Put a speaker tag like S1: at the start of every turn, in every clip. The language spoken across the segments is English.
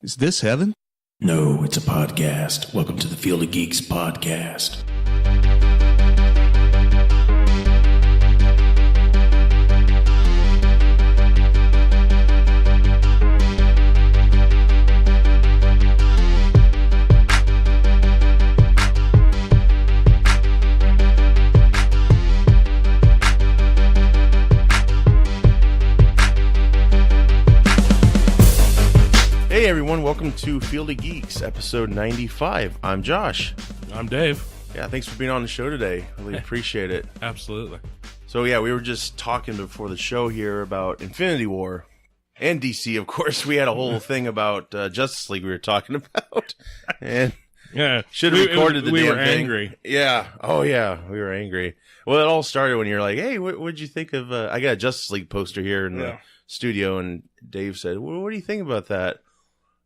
S1: Is this heaven?
S2: No, it's a podcast. Welcome to the Field of Geeks podcast.
S3: Hey everyone, welcome to Field of Geeks, episode 95. I'm Josh.
S4: I'm Dave.
S3: Yeah, thanks for being on the show today. Really appreciate it.
S4: Absolutely.
S3: So yeah, we were just talking before the show here about Infinity War and DC. Of course, we had a whole thing about Justice League we were talking about. And
S4: Yeah,
S3: should have recorded the
S4: we
S3: damn
S4: were
S3: thing.
S4: angry.
S3: Yeah. Oh yeah, we were angry. Well, it all started when you're like, hey, what'd you think of, I got a Justice League poster here in the studio, and Dave said, well, what do you think about that?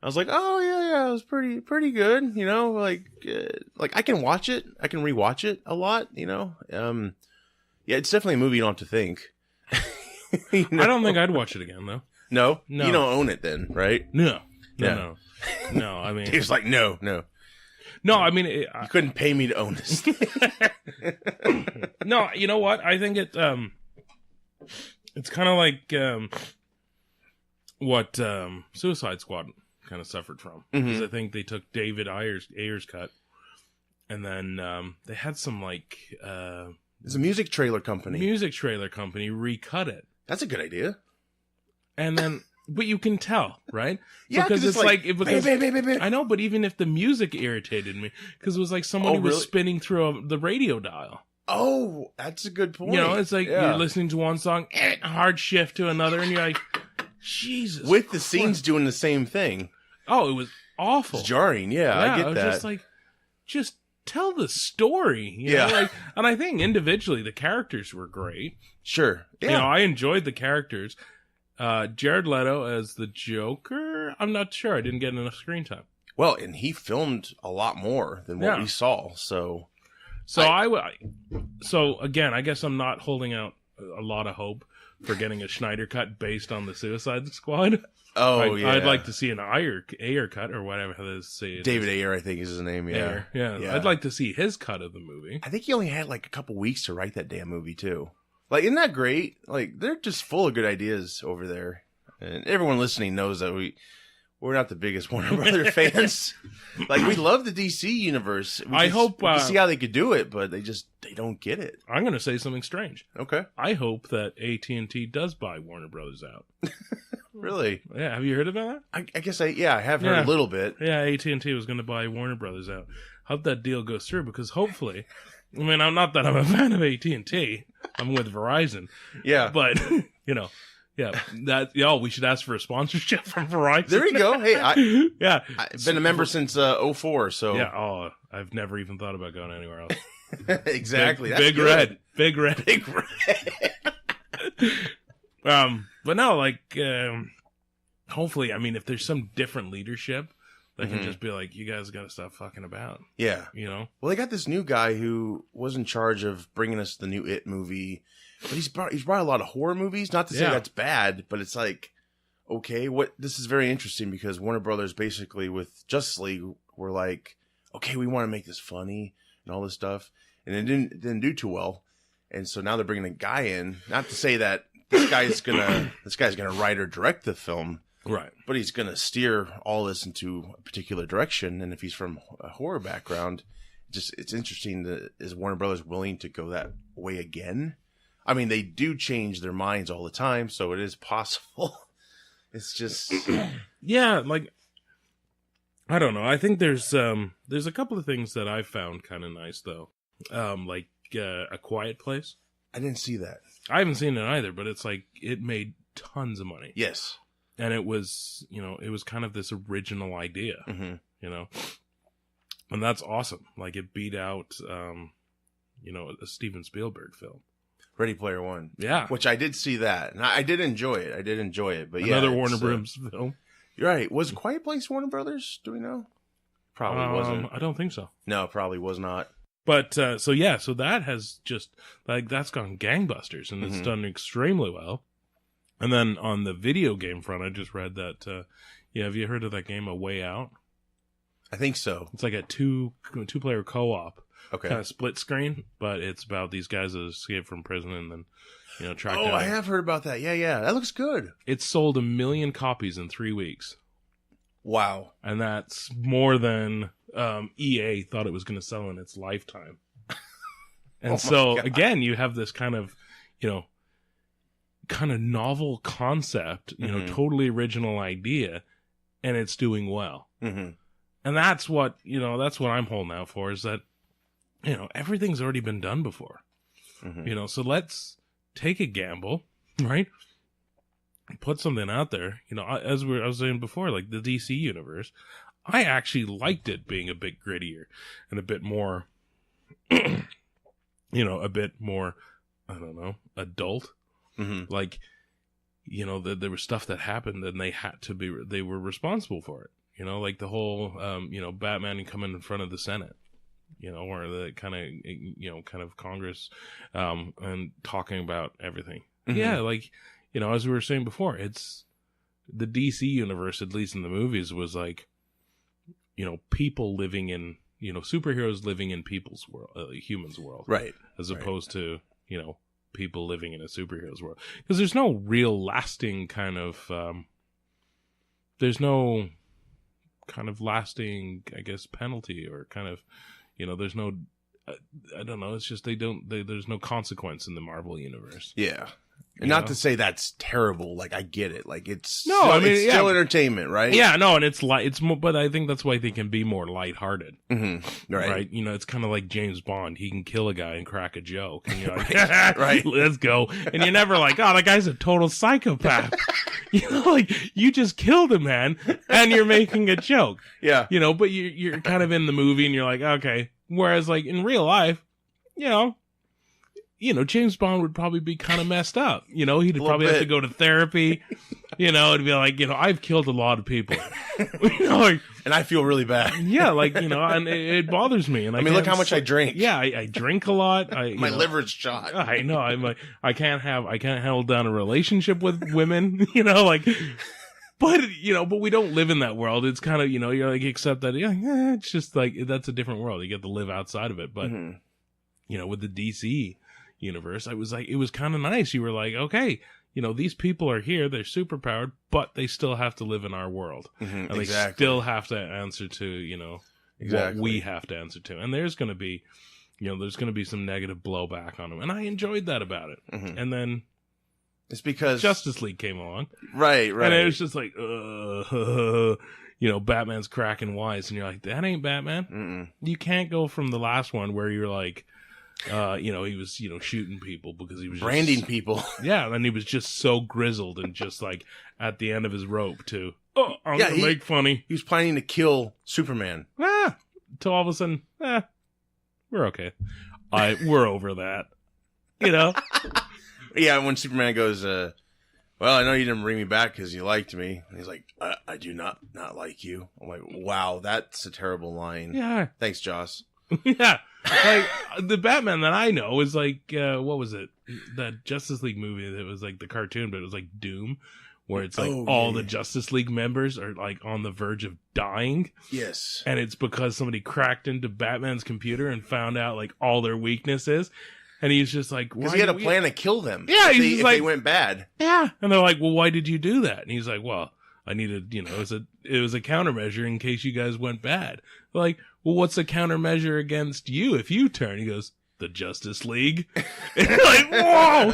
S3: I was like, oh yeah, it was pretty good, you know, like I can watch it, I can rewatch it a lot, you know. Yeah, it's definitely a movie you don't have to think. You know?
S4: I don't think I'd watch it again though.
S3: No,
S4: No.
S3: you don't own it then, right?
S4: No.
S3: Yeah.
S4: I mean,
S3: Dave's like, no,
S4: I mean,
S3: you couldn't pay me to own this.
S4: no. You know what? I think it's kind of like what Suicide Squad kind of suffered from, because I think they took David Ayer's cut, and then they had some like
S3: It's a music trailer company.
S4: recut it,
S3: That's a good idea.
S4: and then but you can tell, right?
S3: Yeah,
S4: because it's like because,
S3: bam, bam, bam, bam.
S4: I know, but even if the music irritated me, because it was like somebody was spinning through the radio dial.
S3: Oh, that's a good point.
S4: You know, it's like you're listening to one song, hard shift to another, and you're like, Jesus.
S3: With the scenes doing the same thing.
S4: Oh, it was awful.
S3: It's jarring, yeah, I get
S4: was
S3: that.
S4: just like, just tell the story. You
S3: Yeah.
S4: know? Like, and I think individually the characters were great.
S3: Sure. Yeah.
S4: You know, I enjoyed the characters. Jared Leto as the Joker, I'm not sure. I didn't get enough screen time.
S3: Well, and he filmed a lot more than what we saw, so...
S4: So again, I guess I'm not holding out a lot of hope for getting a Schneider cut based on the Suicide Squad.
S3: Oh, yeah.
S4: I'd like to see an Ayer cut, or whatever they say it
S3: David
S4: is.
S3: Ayer, I think is his name, yeah.
S4: Ayer. Yeah. I'd like to see his cut of the movie.
S3: I think he only had like a couple weeks to write that damn movie, too. Like, isn't that great? Like, they're just full of good ideas over there. And everyone listening knows that we're not the biggest Warner Brother fans. Like, we love the DC universe. We can see how they could do it, but they don't get it.
S4: I'm going to say something strange.
S3: Okay.
S4: I hope that AT&T does buy Warner Brothers out.
S3: Really?
S4: Yeah, have you heard about that?
S3: I guess I have heard a little bit.
S4: Yeah, AT&T was going to buy Warner Brothers out. Hope that deal goes through, because hopefully, I mean, I'm not that I'm a fan of AT&T. I'm with Verizon.
S3: Yeah.
S4: But, you know, we should ask for a sponsorship from Verizon.
S3: There you go. Hey, I've been a member since 2004, so.
S4: Yeah, I've never even thought about going anywhere else.
S3: Exactly.
S4: Big red. Big red. But no, like, hopefully, I mean, if there's some different leadership that can just be like, you guys got to stop fucking about.
S3: Yeah.
S4: You know?
S3: Well, they got this new guy who was in charge of bringing us the new It movie, but he's brought a lot of horror movies. Not to say that's bad, but it's like, okay, this is very interesting, because Warner Brothers basically with Justice League were like, okay, we want to make this funny and all this stuff, and it didn't do too well, and so now they're bringing a guy in. Not to say that this guy's gonna write or direct the film,
S4: right?
S3: But he's gonna steer all this into a particular direction, and if he's from a horror background, it's interesting is Warner Brothers willing to go that way again? I mean, they do change their minds all the time, so it is possible. It's just...
S4: Yeah, like, I don't know. I think there's a couple of things that I found kind of nice, though. Like A Quiet Place.
S3: I didn't see that.
S4: I haven't seen it either, but it's like, it made tons of money.
S3: Yes.
S4: And it was, it was kind of this original idea, you know? And that's awesome. Like, it beat out, a Steven Spielberg film.
S3: Ready Player One.
S4: Yeah.
S3: Which I did see that. And I did enjoy it. But
S4: Another Warner Bros. Film.
S3: You're right. Was Quiet Place Warner Brothers? Do we know? Probably wasn't.
S4: I don't think so.
S3: No, probably was not.
S4: But, so that has just, like, that's gone gangbusters, and it's done extremely well. And then on the video game front, I just read that, Yeah, have you heard of that game, A Way Out?
S3: I think so.
S4: It's like a two-player co-op.
S3: Okay.
S4: Kind of split screen, but it's about these guys that escape from prison and then, track down.
S3: Oh, I have heard about that. Yeah. That looks good.
S4: It's sold 1 million copies in 3 weeks.
S3: Wow.
S4: And that's more than EA thought it was going to sell in its lifetime. And again, you have this kind of, kind of novel concept, totally original idea, and it's doing well.
S3: Mm-hmm.
S4: And that's what I'm holding out for, is that, everything's already been done before.
S3: Mm-hmm.
S4: So let's take a gamble, right? Put something out there. As I was saying before, like the DC universe, I actually liked it being a bit grittier and a bit more, a bit more, I don't know, adult.
S3: Mm-hmm.
S4: Like, there was stuff that happened and they were responsible for it. Like the whole, Batman coming in front of the Senate, or the kind of Congress, and talking about everything.
S3: Mm-hmm.
S4: Yeah. Like, as we were saying before, it's the DC universe, at least in the movies, was like, people living in, superheroes living in people's world, humans' world.
S3: Right.
S4: As opposed to, people living in a superhero's world. Because there's no real lasting kind of, there's no kind of lasting, I guess, penalty or kind of, there's no, I don't know, it's just there's no consequence in the Marvel universe.
S3: Yeah. And not to say that's terrible. Like, I get it. Like, it's
S4: still
S3: entertainment, right?
S4: Yeah, no, and it's more, but I think that's why they can be more lighthearted.
S3: Mm-hmm. Right.
S4: It's kind of like James Bond. He can kill a guy and crack a joke. And you're like,
S3: right.
S4: Let's go. And you're never like, oh, that guy's a total psychopath. Like, you just killed a man and you're making a joke.
S3: Yeah.
S4: But you're kind of in the movie and you're like, okay. Whereas, like, in real life, James Bond would probably be kind of messed up. He'd probably have to go to therapy. It'd be like, I've killed a lot of people.
S3: And I feel really bad.
S4: Yeah, like, and it bothers me. And
S3: I mean, look how much I drink.
S4: Yeah, I drink a lot.
S3: My liver's shot.
S4: I know. I'm like, I can't hold down a relationship with women. But we don't live in that world. It's kind of, you're like, accept that. Yeah, it's just like, that's a different world. You get to live outside of it. But, with the DC universe, it was kind of nice. You were like, okay, these people are here, they're superpowered, but they still have to live in our world. Mm-hmm, and they still have to answer to, what we have to answer to. And there's going to be, there's going to be some negative blowback on them. And I enjoyed that about it. Mm-hmm. And then
S3: it's because
S4: Justice League came along.
S3: Right.
S4: And it was just like, Batman's cracking wise. And you're like, that ain't Batman.
S3: Mm-mm.
S4: You can't go from the last one where you're like, he was, shooting people because he was
S3: branding people.
S4: Yeah, and he was just so grizzled and just like at the end of his rope too. Oh, I'm gonna make funny.
S3: He was planning to kill Superman.
S4: Till all of a sudden, we're okay. We're over that.
S3: Yeah, when Superman goes, well, I know you didn't bring me back because you liked me. And he's like, I do not like you. I'm like, wow, that's a terrible line.
S4: Yeah.
S3: Thanks, Joss.
S4: Yeah. Like, the Batman that I know is like, what was it? That Justice League movie that was like the cartoon, but it was like Doom, where it's like the Justice League members are like on the verge of dying.
S3: Yes.
S4: And it's because somebody cracked into Batman's computer and found out like all their weaknesses. And he's just like,
S3: because he had a plan to kill them.
S4: Yeah.
S3: If they went bad.
S4: Yeah. And they're like, well, why did you do that? And he's like, well, I needed, it was a countermeasure in case you guys went bad. They're like, well, what's a countermeasure against you if you turn? He goes, the Justice League. And you're like, whoa.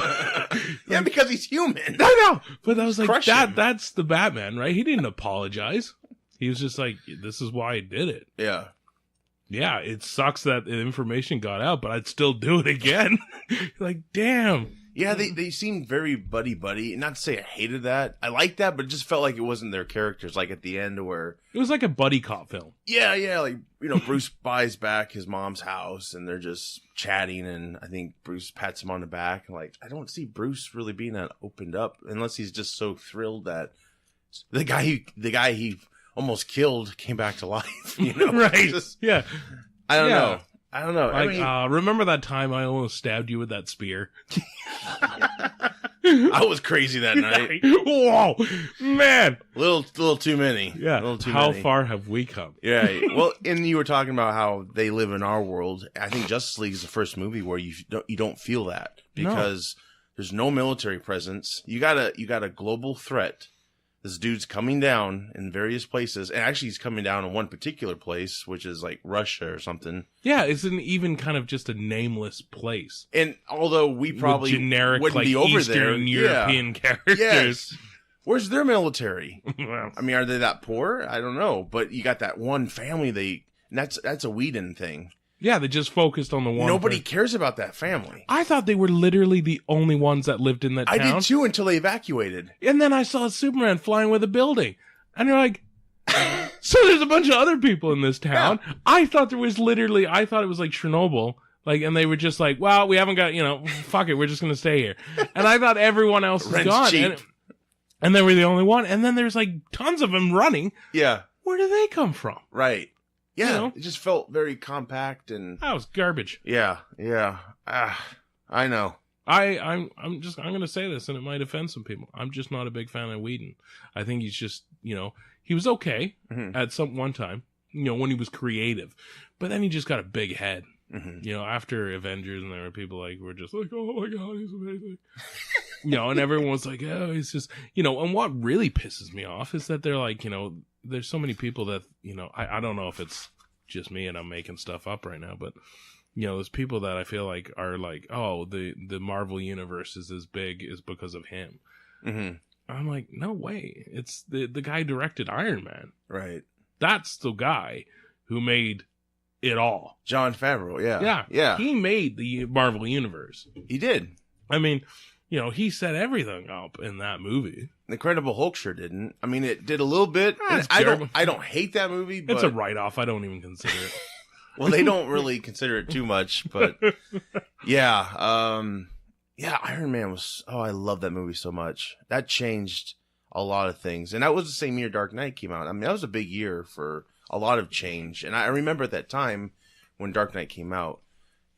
S3: Yeah, because he's human.
S4: I know. But I was like, that's the Batman, right? He didn't apologize. He was just like, this is why I did it.
S3: Yeah.
S4: Yeah, it sucks that the information got out, but I'd still do it again. Like, damn.
S3: Yeah, they seemed very buddy. Not to say I hated that. I liked that, but it just felt like it wasn't their characters. Like at the end where...
S4: It was like a buddy cop film.
S3: Yeah. Like, Bruce buys back his mom's house and they're just chatting. And I think Bruce pats him on the back. Like, I don't see Bruce really being that opened up unless he's just so thrilled that the guy he almost killed came back to life.
S4: Right. Yeah.
S3: I don't know.
S4: Like, remember that time I almost stabbed you with that spear?
S3: I was crazy that night.
S4: Whoa, man.
S3: Little too many.
S4: Yeah.
S3: Little too
S4: How
S3: many.
S4: far have we come?
S3: Yeah. Well, and you were talking about how they live in our world. I think Justice League is the first movie where you don't feel that because there's no military presence. You got a global threat. This dude's coming down in various places, and actually he's coming down in one particular place, which is like Russia or something.
S4: Yeah, it's an even kind of just a nameless place.
S3: And although we probably
S4: with generic,
S3: wouldn't
S4: like
S3: be over
S4: Eastern
S3: there,
S4: European characters.
S3: Yes. Where's their military?
S4: Well,
S3: I mean, are they that poor? I don't know. But you got that one family and that's a Whedon thing.
S4: yeah, they just focused on the one.
S3: Nobody
S4: person.
S3: cares about that family.
S4: I thought they were literally the only ones that lived in that
S3: I
S4: town.
S3: did too until they evacuated.
S4: And then I saw Superman flying with a building. And you're like, so there's a bunch of other people in this town.
S3: Yeah.
S4: I thought it was like Chernobyl. Like, and they were just like, well, we haven't got, fuck it, we're just going to stay here. And I thought everyone else was
S3: Rent's
S4: gone.
S3: cheap.
S4: And they were the only one. And then there's like tons of them running.
S3: Yeah.
S4: Where do they come from?
S3: Right. Yeah.
S4: You know?
S3: It just felt very compact and
S4: That was garbage.
S3: yeah. I know.
S4: I'm going to say this, and it might offend some people. I'm just not a big fan of Whedon. I think he's just, he was okay at one time, when he was creative, but then he just got a big head. After Avengers, and there were people were just like, oh my God, he's amazing. And everyone was like, oh, he's just, and what really pisses me off is that they're like, there's so many people that, I don't know if it's just me and I'm making stuff up right now, but there's people that I feel like are like, oh, the Marvel universe is as big is because of him. I'm like, no way. It's the guy who directed Iron Man.
S3: Right.
S4: That's the guy who made it all.
S3: Jon Favreau. Yeah.
S4: He made the Marvel universe.
S3: He did.
S4: I mean, he set everything up in that movie.
S3: The Incredible Hulk sure didn't. I mean, it did a little bit. I don't hate that movie, but
S4: it's a write-off. I don't even consider it.
S3: Well, they don't really consider it too much, but yeah. Iron Man was, I love that movie so much. That changed a lot of things. And that was the same year Dark Knight came out. I mean, that was a big year for a lot of change. And I remember at that time when Dark Knight came out,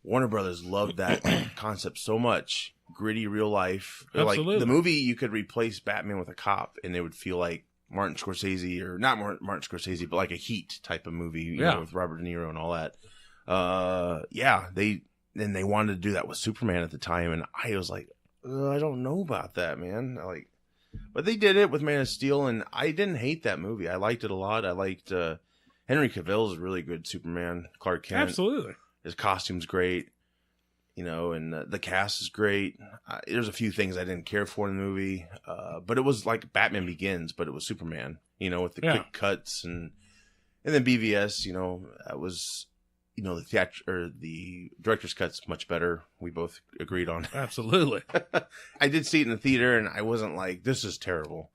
S3: Warner Brothers loved that concept so much. Gritty real life.
S4: Absolutely.
S3: Like the movie, you could replace Batman with a cop and it would feel like Martin Scorsese, or not Martin Scorsese, but like a Heat type of movie, you know, with Robert De Niro and all that. They wanted to do that with Superman at the time, and I was like, I don't know about that, man. But they did it with Man of Steel, and I didn't hate that movie. I liked it a lot. I liked Henry Cavill is a really good Superman, Clark Kent.
S4: Absolutely,
S3: his costume's great, and the cast is great. There's a few things I didn't care for in the movie, but it was like Batman Begins, but it was Superman, with the quick cuts and then BVS, that was, the director's cut's much better. We both agreed on.
S4: Absolutely.
S3: I did see it in the theater, and I wasn't like, this is terrible.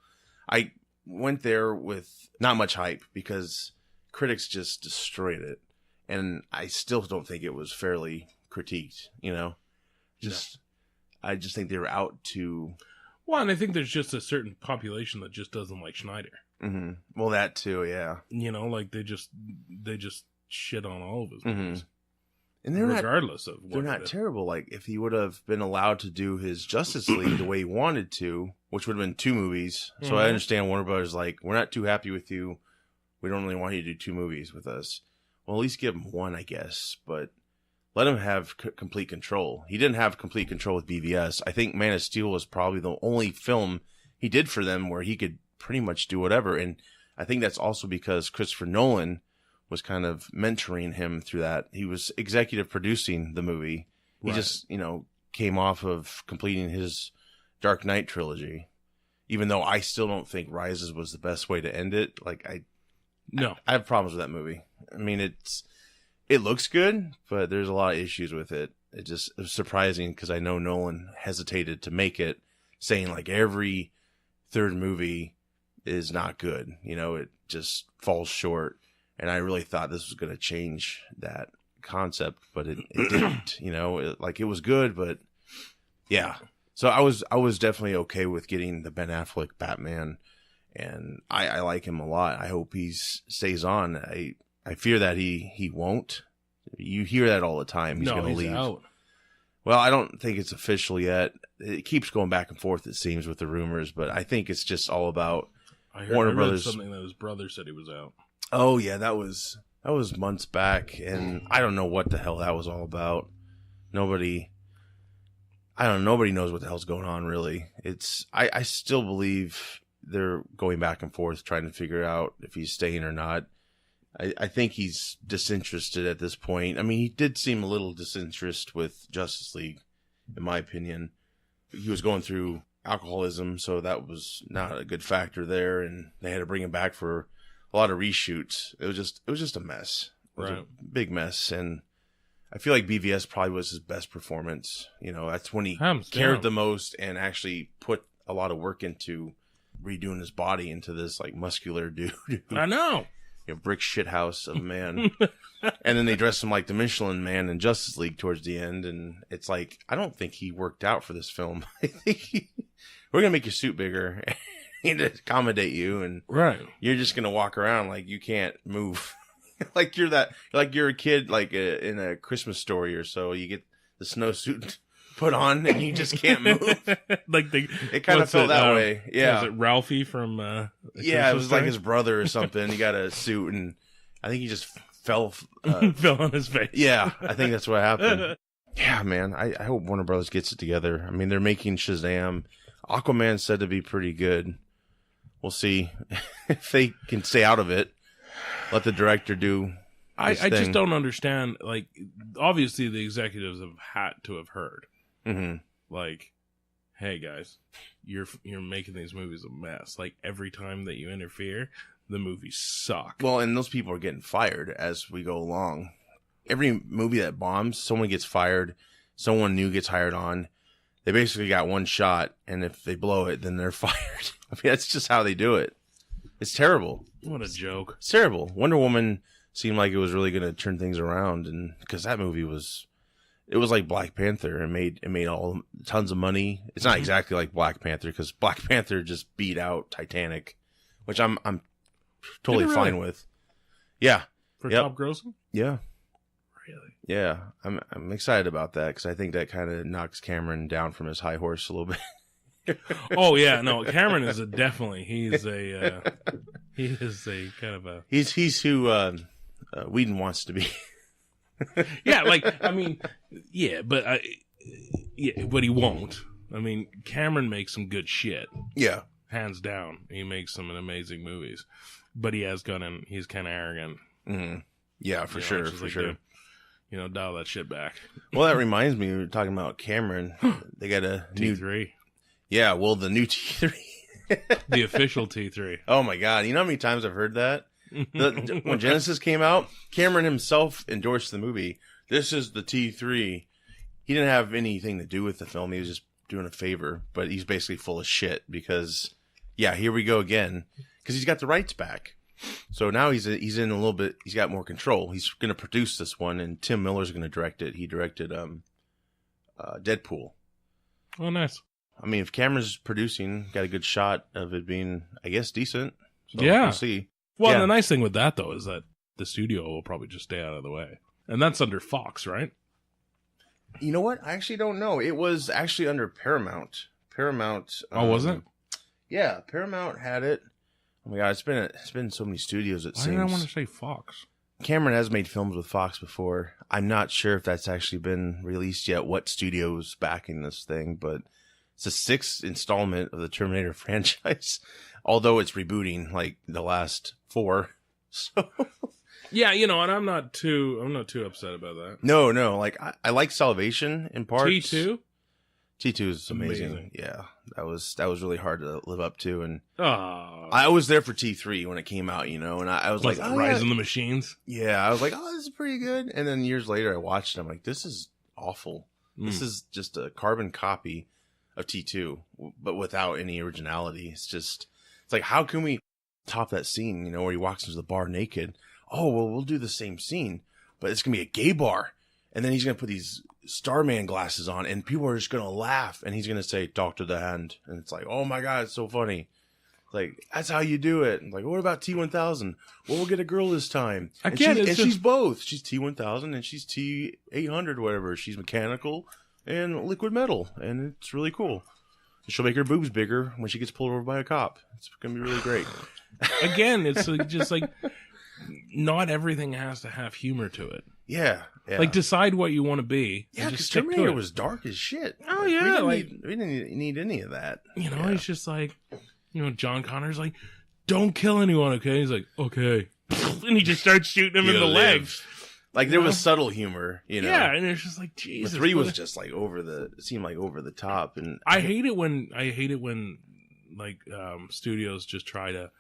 S3: I went there with not much hype because critics just destroyed it, and I still don't think it was fairly critiqued. I just think they were out to.
S4: Well, and I think there's just a certain population that just doesn't like Schneider.
S3: Mm-hmm. Well, that too, yeah.
S4: Like they just shit on all of his movies,
S3: and they're
S4: regardless of what
S3: they're not terrible. Like if he would have been allowed to do his Justice League the way he wanted to, which would have been 2 movies. So I understand Warner Brothers like, we're not too happy with you. We don't really want you to do 2 movies with us. Well, at least give him 1, I guess, but let him have complete control. He didn't have complete control with BVS. I think Man of Steel was probably the only film he did for them where he could pretty much do whatever. And I think that's also because Christopher Nolan was kind of mentoring him through that. He was executive producing the movie. He just, came off of completing his Dark Knight trilogy. Even though I still don't think Rises was the best way to end it. I have problems with that movie. I mean, it looks good, but there's a lot of issues with it. It was surprising because I know Nolan hesitated to make it, saying like every third movie is not good. It just falls short. And I really thought this was going to change that concept, but it didn't. It was good, but yeah. So I was definitely okay with getting the Ben Affleck Batman, and I like him a lot. I hope he stays on. I fear that he won't. You hear that all the time. He's going to leave.
S4: Out.
S3: Well, I don't think it's official yet. It keeps going back and forth, it seems, with the rumors, but I think it's just all about Warner Brothers.
S4: Something that his brother said he was out.
S3: Oh yeah, that was months back, and I don't know what the hell that was all about. Nobody knows what the hell's going on, really. I still believe they're going back and forth trying to figure out if he's staying or not. I think he's disinterested at this point. I mean, he did seem a little disinterested with Justice League, in my opinion. He was going through alcoholism, so that was not a good factor there, and they had to bring him back for a lot of reshoots. It was just a mess. It was a big mess, and I feel like BVS probably was his best performance. You know, that's when he cared the most and actually put a lot of work into redoing his body into this like muscular dude.
S4: I know.
S3: You know, brick shithouse of a man. And then they dressed him like the Michelin Man in Justice League towards the end, and it's like, I don't think he worked out for this film. I think we're gonna make your suit bigger and accommodate you, and you're just gonna walk around like you can't move. like you're a kid like in a Christmas Story or so. You get the snowsuit put on and you just can't move. It kind of felt that way. Yeah,
S4: was it Ralphie from?
S3: It was like his brother or something. He got a suit, and I think he just fell
S4: fell on his face.
S3: Yeah, I think that's what happened. Yeah, man. I hope Warner Brothers gets it together. I mean, they're making Shazam. Aquaman's said to be pretty good. We'll see if they can stay out of it. Let the director do. I
S4: just don't understand. Like, obviously, the executives have had to have heard.
S3: Mm-hmm.
S4: Like, hey guys, you're making these movies a mess. Like, every time that you interfere, the movies suck.
S3: Well, and those people are getting fired as we go along. Every movie that bombs, someone gets fired, someone new gets hired on. They basically got one shot, and if they blow it, then they're fired. I mean, that's just how they do it. It's terrible.
S4: What a joke.
S3: It's terrible. Wonder Woman seemed like it was really going to turn things around, and because that movie was like Black Panther. It made tons of money. It's not exactly like Black Panther, because Black Panther just beat out Titanic, which I'm totally fine with. Yeah.
S4: For top grossing?
S3: Yeah.
S4: Really?
S3: Yeah. I'm excited about that, because I think that kind of knocks Cameron down from his high horse a little bit.
S4: Oh yeah, no, Cameron is definitely he's a kind of a
S3: he's who Whedon wants to be.
S4: Yeah, like, I mean, yeah, but he won't. I mean, Cameron makes some good shit.
S3: Yeah,
S4: hands down, he makes some amazing movies, but he has gone and he's kind of arrogant.
S3: Mm-hmm. Yeah, for sure.
S4: Dial that shit back.
S3: Well, that reminds me, we were talking about Cameron. They got a
S4: T3.
S3: Yeah, well, the new T3.
S4: The official T3.
S3: Oh my God. You know how many times I've heard that? When Genesis came out, Cameron himself endorsed the movie. This is the T3. He didn't have anything to do with the film. He was just doing a favor, but he's basically full of shit because, yeah, here we go again. Because he's got the rights back. So now he's in a little bit, he's got more control. He's going to produce this one, and Tim Miller's going to direct it. He directed Deadpool.
S4: Oh, nice.
S3: I mean, if Cameron's producing, got a good shot of it being, I guess, decent. So
S4: yeah.
S3: We'll see.
S4: Well, the nice thing with that, though, is that the studio will probably just stay out of the way. And that's under Fox, right?
S3: You know what? I actually don't know. It was actually under Paramount.
S4: Oh, was it?
S3: Yeah, Paramount had it. Oh my God, it's been so many studios, it seems.
S4: Why did I want to say Fox?
S3: Cameron has made films with Fox before. I'm not sure if that's actually been released yet, what studio's backing this thing, but it's the 6th installment of the Terminator franchise, although it's rebooting like the last 4. So
S4: yeah, and I'm not too upset about that.
S3: No, like I like Salvation in parts.
S4: T2
S3: is amazing. Yeah, that was really hard to live up to, and
S4: I
S3: I was there for T3 when it came out, and I was like,
S4: Rise of the Machines.
S3: Yeah, I was like, oh, this is pretty good, and then years later I watched it, I'm like, this is awful. This is just a carbon copy of T2, but without any originality. It's like, how can we top that scene, where he walks into the bar naked? Oh, well, we'll do the same scene, but it's going to be a gay bar. And then he's going to put these Starman glasses on, and people are just going to laugh, and he's going to say, talk to the hand. And it's like, oh my God, it's so funny. Like, that's how you do it. And like, what about T1000? Well, we'll get a girl this time. She's both. She's T1000 and she's T800, whatever. She's mechanical. and liquid metal, and it's really cool. She'll make her boobs bigger when she gets pulled over by a cop. It's going to be really great.
S4: Again, it's just like, not everything has to have humor to it.
S3: Yeah.
S4: Like, decide what you want to be.
S3: Yeah, because Terminator was dark as shit.
S4: Oh, yeah.
S3: We didn't need any of that.
S4: You know, it's just like, John Connor's like, don't kill anyone, okay? He's like, okay. And he just starts shooting him in the legs.
S3: Like, there was subtle humor,
S4: Yeah, and it's just like, Jesus.
S3: But 3 was just like seemed like over the top. And
S4: I hate it when like, studios just try to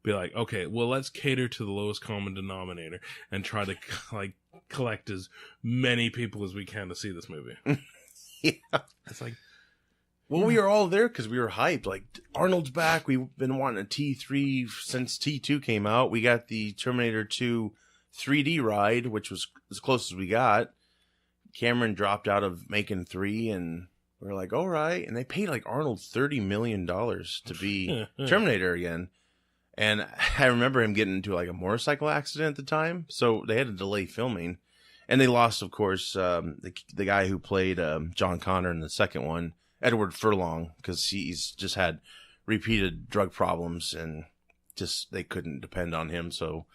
S4: be like, okay, well, let's cater to the lowest common denominator and try to, like, collect as many people as we can to see this movie.
S3: Yeah.
S4: It's like,
S3: well, we were all there because we were hyped. Like, Arnold's back. We've been wanting a T3 since T2 came out. We got the Terminator 2 3D ride, which was as close as we got. Cameron dropped out of making 3, and we were like, all right. And they paid like Arnold $30 million to be Terminator again. And I remember him getting into like a motorcycle accident at the time, so they had to delay filming. And they lost, of course, the guy who played John Connor in the second one, Edward Furlong, because he's just had repeated drug problems, and just they couldn't depend on him, so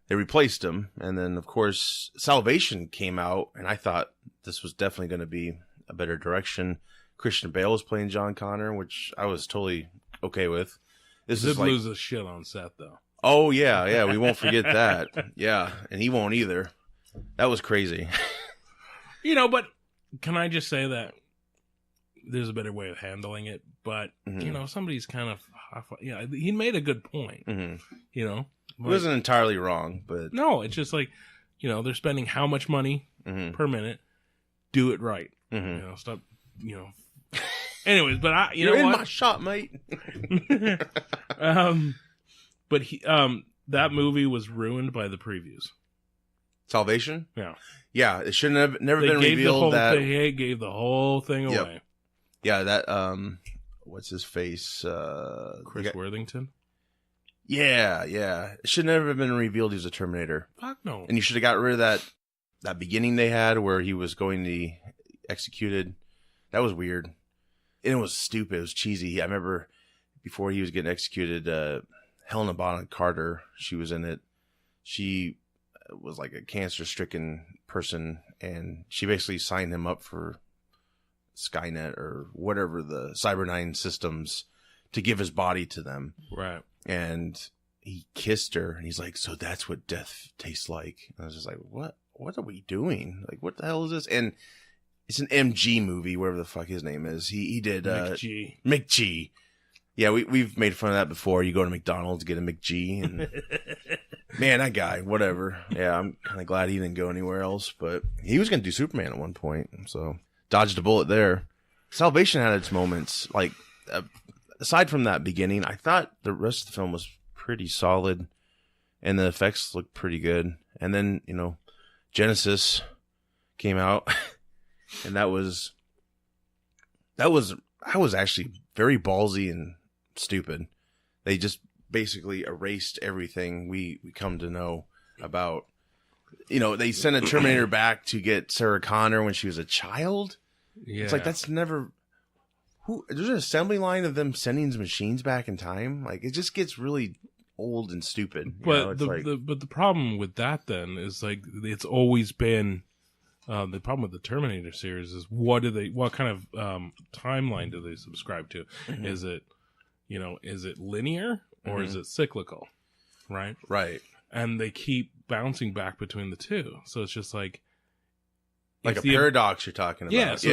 S3: they replaced him. And then, of course, Salvation came out, and I thought this was definitely going to be a better direction. Christian Bale was playing John Connor, which I was totally okay with. This
S4: Zip
S3: is like,
S4: loses shit on set, though.
S3: Oh, yeah, we won't forget that. Yeah, and he won't either. That was crazy.
S4: But can I just say that there's a better way of handling it? But, somebody's kind of, he made a good point,
S3: Mm-hmm.
S4: Like,
S3: It wasn't entirely wrong, but...
S4: No, it's just like, they're spending how much money per minute? Do it right.
S3: Mm-hmm.
S4: Stop, Anyways, but
S3: You're in my shot, mate.
S4: But that movie was ruined by the previews.
S3: Salvation?
S4: Yeah.
S3: Yeah, it shouldn't have never been revealed that...
S4: They gave the whole thing away.
S3: Yeah, that, what's his face?
S4: Chris Worthington?
S3: Yeah. It should never have been revealed he was a Terminator.
S4: Fuck no.
S3: And you should have got rid of that beginning they had where he was going to be executed. That was weird. And it was stupid. It was cheesy. I remember before he was getting executed, Helena Bonham Carter, she was in it. She was like a cancer-stricken person, and she basically signed him up for Skynet or whatever the Cyber9 systems to give his body to them.
S4: Right.
S3: And he kissed her, and he's like, so that's what death tastes like. And I was just like, what are we doing? Like, what the hell is this? And it's an MG movie, whatever the fuck his name is. He did McG. Yeah, we've made fun of that before. You go to McDonald's, get a McG, and man, that guy, whatever. Yeah, I'm kind of glad he didn't go anywhere else, but he was going to do Superman at one point, so dodged a bullet there. Salvation had its moments. Like, aside from that beginning, I thought the rest of the film was pretty solid, and the effects looked pretty good. And then, Genesis came out, and I was actually very ballsy and stupid. They just basically erased everything we come to know about. They sent a Terminator back to get Sarah Connor when she was a child. Yeah. It's like, that's never... There's an assembly line of them sending machines back in time. Like, it just gets really old and stupid.
S4: But the problem with that then is, like, it's always been... the problem with the Terminator series is what kind of timeline do they subscribe to? Mm-hmm. Is it linear or is it cyclical? Right?
S3: Right.
S4: And they keep bouncing back between the two. So it's just like
S3: a paradox you're talking about.
S4: Yeah. So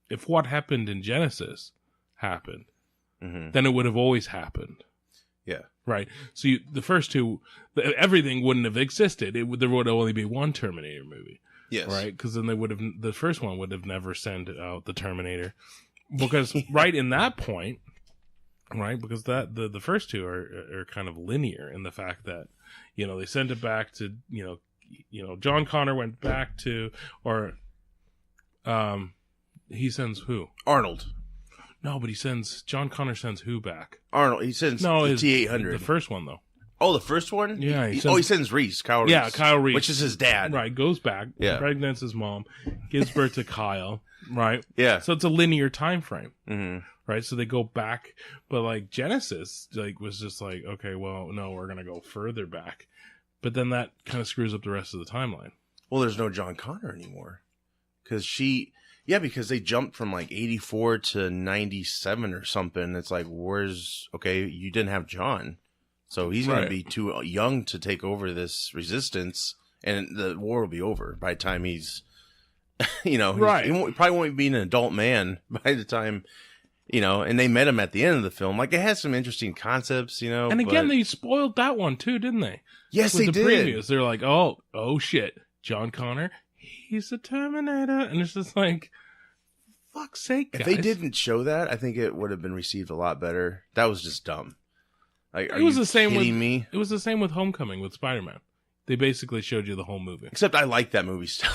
S4: if what happened in Genesis happened, then it would have always happened.
S3: Yeah.
S4: Right. So the first two, everything wouldn't have existed. There would only be one Terminator movie.
S3: Yes.
S4: Right. Because then the first one would have never sent out the Terminator. Because right in that point, right, because the first two are kind of linear in the fact that, they sent it back to, John Connor went back to, or he sends who?
S3: Arnold.
S4: No, but John Connor sends who back?
S3: Arnold. He sends the T-800.
S4: The first one, though.
S3: Oh, the first one?
S4: Yeah.
S3: He sends Reese, Kyle Reese.
S4: Yeah, Kyle Reese.
S3: Which is his dad.
S4: Right, goes back, impregnates his mom, gives birth to Kyle, right?
S3: Yeah.
S4: So it's a linear time frame,
S3: Mm-hmm.
S4: right? So they go back, but like Genesis, like was just like, okay, well, no, we're gonna go further back, but then that kind of screws up the rest of the timeline.
S3: Well, there's no John Connor anymore, because because they jumped from like 84 to 97 or something. It's like, you didn't have John. So he's going to be too young to take over this resistance, and the war will be over by the time he's, he probably won't be an adult man by the time, and they met him at the end of the film. Like, it has some interesting concepts,
S4: And again, they spoiled that one too, didn't they?
S3: Yes,
S4: With
S3: they
S4: the
S3: did.
S4: Previews. They're like, oh shit, John Connor, he's a Terminator. And it's just like, fuck's sake, guys.
S3: If they didn't show that, I think it would have been received a lot better. That was just dumb. Like,
S4: It was the same with Homecoming with Spider-Man. They basically showed you the whole movie.
S3: Except I like that movie still.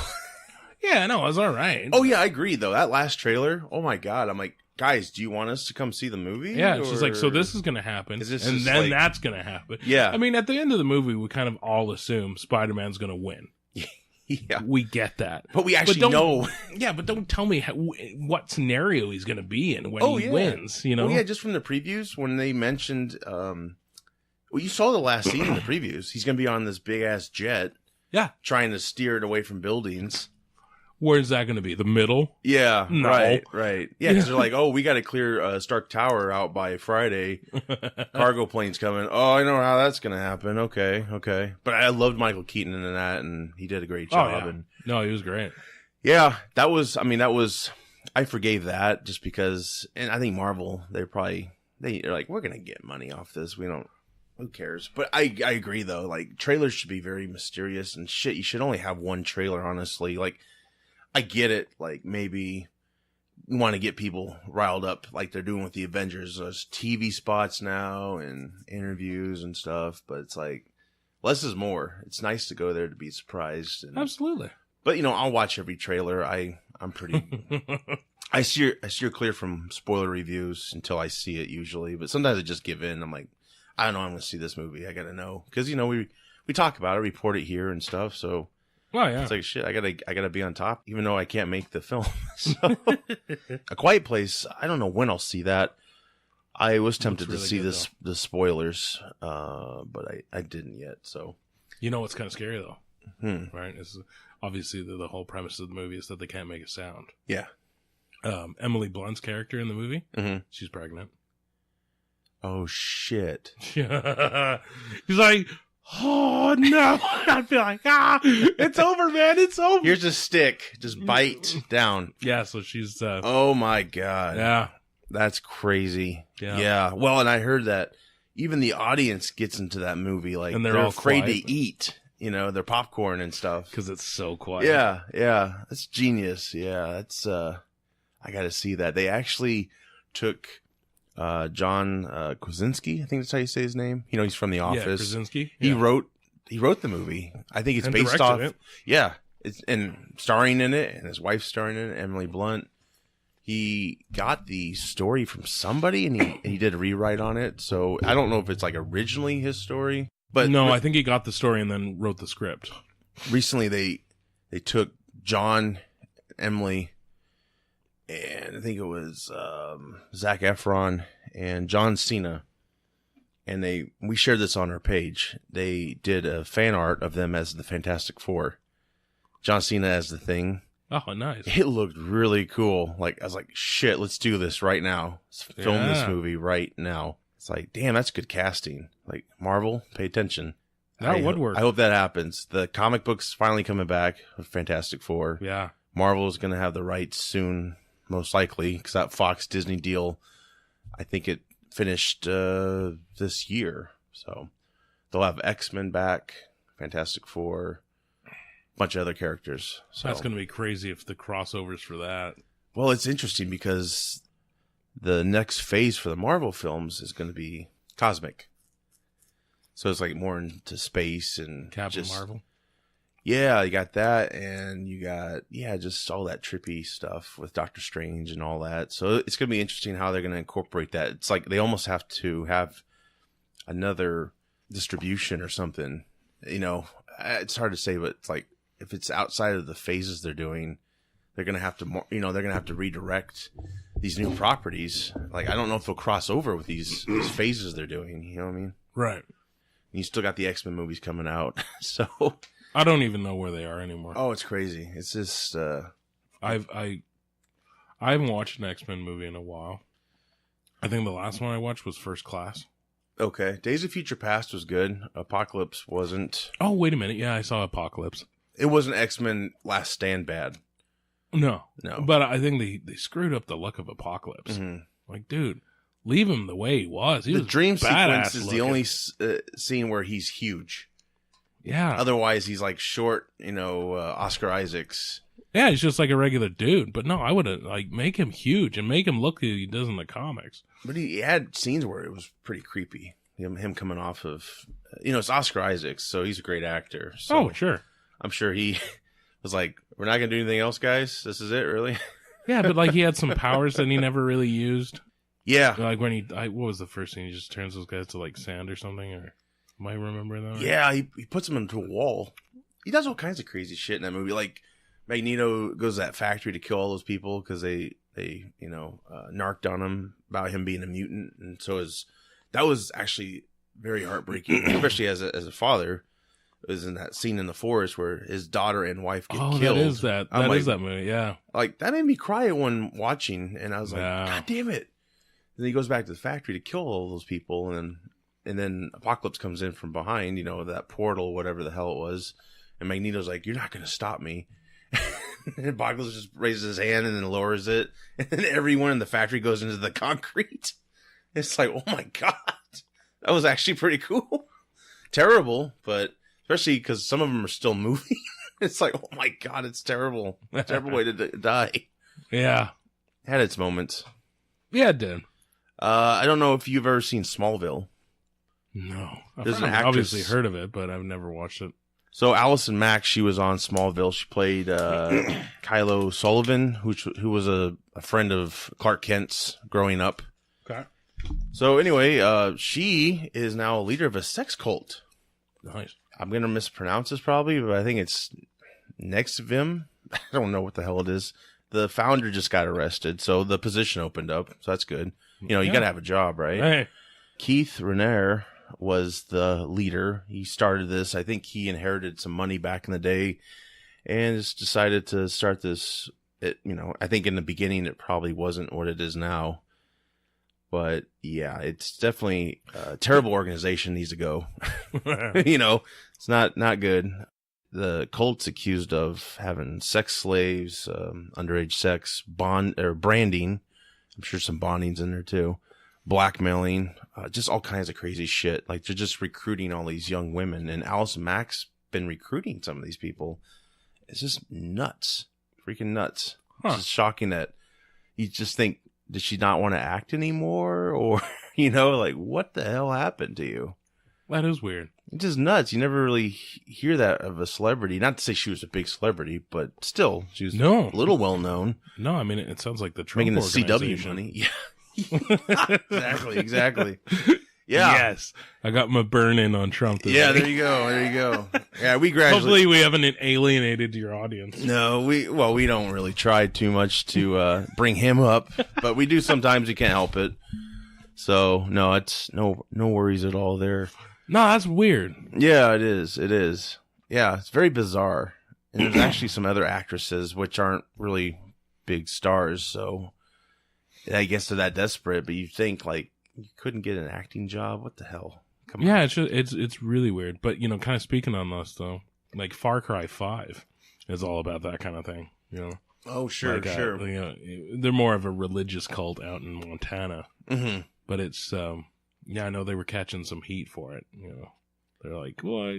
S4: Yeah, no, it was all right.
S3: Oh, yeah, I agree, though. That last trailer, oh my God. I'm like, guys, do you want us to come see the movie?
S4: Yeah, it's just like, so this is going to happen, and then that's going to happen.
S3: Yeah.
S4: I mean, at the end of the movie, we kind of all assume Spider-Man's going to win.
S3: Yeah.
S4: We get that.
S3: But we actually know.
S4: Yeah, but don't tell me what scenario he's going to be in when he wins, Oh,
S3: yeah, just from the previews, when they mentioned, you saw the last scene in the previews. He's going to be on this big-ass jet.
S4: Yeah.
S3: Trying to steer it away from buildings.
S4: Where's that going to be? The middle?
S3: Yeah,
S4: no.
S3: right. Yeah, because they're like, we got to clear Stark Tower out by Friday. Cargo plane's coming. Oh, I know how that's going to happen. Okay. But I loved Michael Keaton in that, and he did a great job.
S4: Oh, yeah.
S3: And
S4: no, he was great.
S3: Yeah, I forgave that just because, and I think Marvel, they're like, we're going to get money off this. Who cares? But I agree, though. Like, trailers should be very mysterious and shit. You should only have one trailer, honestly. Like, I get it. Like, maybe you want to get people riled up like they're doing with the Avengers. There's TV spots now and interviews and stuff. But it's like, less is more. It's nice to go there to be surprised. And,
S4: absolutely.
S3: But, I'll watch every trailer. I'm pretty... I steer clear from spoiler reviews until I see it, usually. But sometimes I just give in. I'm like, I don't know, I'm going to see this movie. I got to know. Because, we talk about it, report it here and stuff. So,
S4: well, yeah.
S3: It's like, shit, I gotta be on top, even though I can't make the film. So, A Quiet Place, I don't know when I'll see that. I was tempted to see the spoilers, but I didn't yet. So,
S4: what's kind of scary, though? Right? It's obviously, the whole premise of the movie is that they can't make a sound.
S3: Yeah.
S4: Emily Blunt's character in the movie, she's pregnant.
S3: Oh, shit.
S4: She's like, oh, no. I'd be like, it's over, man. It's over.
S3: Here's a stick. Just bite down.
S4: Yeah, so she's...
S3: oh, my God.
S4: Yeah.
S3: That's crazy.
S4: Yeah.
S3: Well, and I heard that even the audience gets into that movie. Like,
S4: and they're all
S3: afraid
S4: quiet.
S3: to eat, their popcorn and stuff.
S4: Because it's so quiet.
S3: Yeah. That's genius. Yeah, that's... I got to see that. They actually took... John Krasinski, I think that's how you say his name. He's from The Office.
S4: Yeah, Krasinski.
S3: He wrote the movie. I think it's based off.
S4: It.
S3: Yeah, it's and starring in it, and his wife's starring in it, Emily Blunt. He got the story from somebody, and he did a rewrite on it. So I don't know if it's like originally his story, but
S4: no, I think he got the story and then wrote the script.
S3: Recently, they took John, Emily, and I think it was Zac Efron and John Cena, and we shared this on our page. They did a fan art of them as the Fantastic Four. John Cena as the Thing.
S4: Oh, nice.
S3: It looked really cool. Like, I was like, shit, let's do this right now. Let's film this movie right now. It's like, damn, that's good casting. Like, Marvel, pay attention.
S4: That would work.
S3: I hope that happens. The comic book's finally coming back with Fantastic Four.
S4: Yeah.
S3: Marvel is going to have the rights soon. Most likely, because that Fox Disney deal, I think it finished this year. So they'll have XMen back, Fantastic Four, a bunch of other characters. So
S4: that's going to be crazy if the crossovers for that.
S3: Well, it's interesting because the next phase for the Marvel films is going to be cosmic. So it's like more into space and
S4: Captain Marvel.
S3: Yeah, you got that, and you got, just all that trippy stuff with Doctor Strange and all that. So it's going to be interesting how they're going to incorporate that. It's like they almost have to have another distribution or something. You know, it's hard to say, but it's like if it's outside of the phases they're doing, they're gonna have to, they're gonna have to redirect these new properties. Like I don't know if they'll cross over with these phases they're doing. You know what I mean?
S4: Right.
S3: And you still got the X-Men movies coming out, so
S4: I don't even know where they are anymore.
S3: Oh, it's crazy. It's just
S4: I haven't watched an X-Men movie in a while. I think the last one I watched was First Class.
S3: Okay. Days of Future Past was good. Apocalypse wasn't.
S4: Oh, wait a minute. Yeah, I saw Apocalypse.
S3: It wasn't X-Men Last Stand bad.
S4: No.
S3: No.
S4: But I think they screwed up the look of Apocalypse.
S3: Mm-hmm.
S4: Like, dude, leave him the way he was.
S3: The dream sequence is
S4: looking.
S3: the only scene where he's huge.
S4: Yeah.
S3: Otherwise, he's like short, Oscar Isaacs.
S4: Yeah, he's just like a regular dude. But no, I would have, make him huge and make him look like he does in the comics.
S3: But he had scenes where it was pretty creepy. Him coming off of, it's Oscar Isaacs, so he's a great actor. So
S4: oh, sure.
S3: I'm sure he was like, we're not going to do anything else, guys? This is it, really?
S4: Yeah, but he had some powers that he never really used.
S3: Yeah.
S4: Like when what was the first thing? He just turns those guys to sand or something? Or am I remembering that? Right?
S3: Yeah, he puts them into a wall. He does all kinds of crazy shit in that movie. Like Magneto goes to that factory to kill all those people because they narked on him about him being a mutant, and so that was actually very heartbreaking, especially as a father. It was in that scene in the forest where his daughter and wife get killed.
S4: That is that. That is that movie. Yeah,
S3: that made me cry when watching, and I was like, God damn it! And then he goes back to the factory to kill all those people, and then Apocalypse comes in from behind, that portal, whatever the hell it was, and Magneto's like, "You're not gonna stop me." And Apocalypse just raises his hand and then lowers it, and then everyone in the factory goes into the concrete. It's like, oh my God, that was actually pretty cool. Terrible, but especially because some of them are still moving. It's like, oh my God, it's terrible. Terrible way to die.
S4: Yeah.
S3: Had its moments.
S4: Yeah, it did.
S3: I don't know if you've ever seen Smallville.
S4: No.
S3: There's
S4: I've obviously heard of it, but I've never watched it.
S3: So Allison Mack, she was on Smallville. She played Kylo Sullivan, who was a friend of Clark Kent's growing up.
S4: Okay.
S3: So anyway, she is now a leader of a sex cult.
S4: Nice.
S3: I'm going to mispronounce this probably, but I think it's Nexvim. I don't know what the hell it is. The founder just got arrested, so the position opened up. So that's good. You got to have a job, right?
S4: Hey. Keith
S3: Raniere was the leader. He started this. I think he inherited some money back in the day and just decided to start this. I think in the beginning it probably wasn't what it is now. But yeah, it's definitely a terrible organization, needs to go. It's not good. The cult's accused of having sex slaves, underage sex, branding. I'm sure some bonding's in there too. Blackmailing, just all kinds of crazy shit. Like they're just recruiting all these young women, and Allison Mack's been recruiting some of these people. It's just nuts, freaking nuts.
S4: Huh.
S3: It's just shocking that you just think, did she not want to act anymore? Or, what the hell happened to you?
S4: That is weird.
S3: It's just nuts. You never really hear that of a celebrity. Not to say she was a big celebrity, but still, she was a little well known.
S4: No, I mean, it sounds like the Trump
S3: making the CW money. Yeah. Exactly. Yeah.
S4: Yes. I got my burn in on Trump.
S3: There you go. Yeah, we gradually.
S4: Hopefully we haven't alienated your audience.
S3: No, we don't really try too much to bring him up, but we do sometimes. We can't help it. So no, it's no worries at all there.
S4: No, that's weird.
S3: Yeah, it is. It is. Yeah, it's very bizarre. And there's actually some other actresses which aren't really big stars, so I guess they're that desperate. But you think you couldn't get an acting job? What the hell? Come on.
S4: Yeah, it's really weird. But kind of speaking on this though, Far Cry 5 is all about that kind of thing.
S3: Oh, sure, sure.
S4: They're more of a religious cult out in Montana.
S3: Mm-hmm.
S4: But it's I know they were catching some heat for it. They're like, what?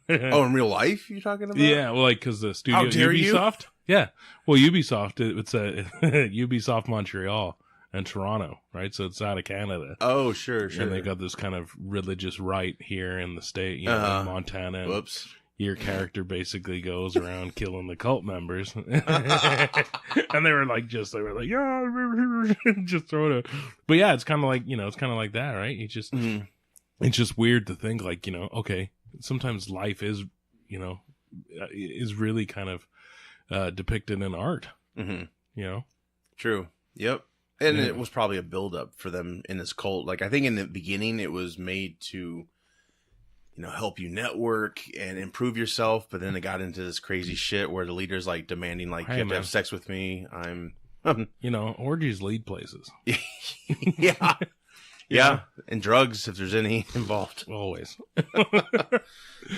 S3: Oh, in real life, you're talking about?
S4: Yeah, well, because the studio,
S3: how dare
S4: Ubisoft. You? Yeah, well, Ubisoft. It's a Ubisoft Montreal and Toronto, right? So it's out of Canada.
S3: Oh, sure.
S4: And they got this kind of religious right here in the state, in Montana.
S3: Whoops.
S4: Your character basically goes around killing the cult members, and they were like, yeah, just throw it. But yeah, it's kind of like that, right? You just it's just weird to think like, okay, sometimes life is, is really kind of depicted in art,
S3: True. Yep. And it was probably a buildup for them in this cult. Like, I think in the beginning it was made to, help you network and improve yourself. But then it got into this crazy shit where the leader's like demanding, like, you have to have sex with me.
S4: Orgies lead places.
S3: Yeah. Yeah. And drugs, if there's any involved.
S4: Always.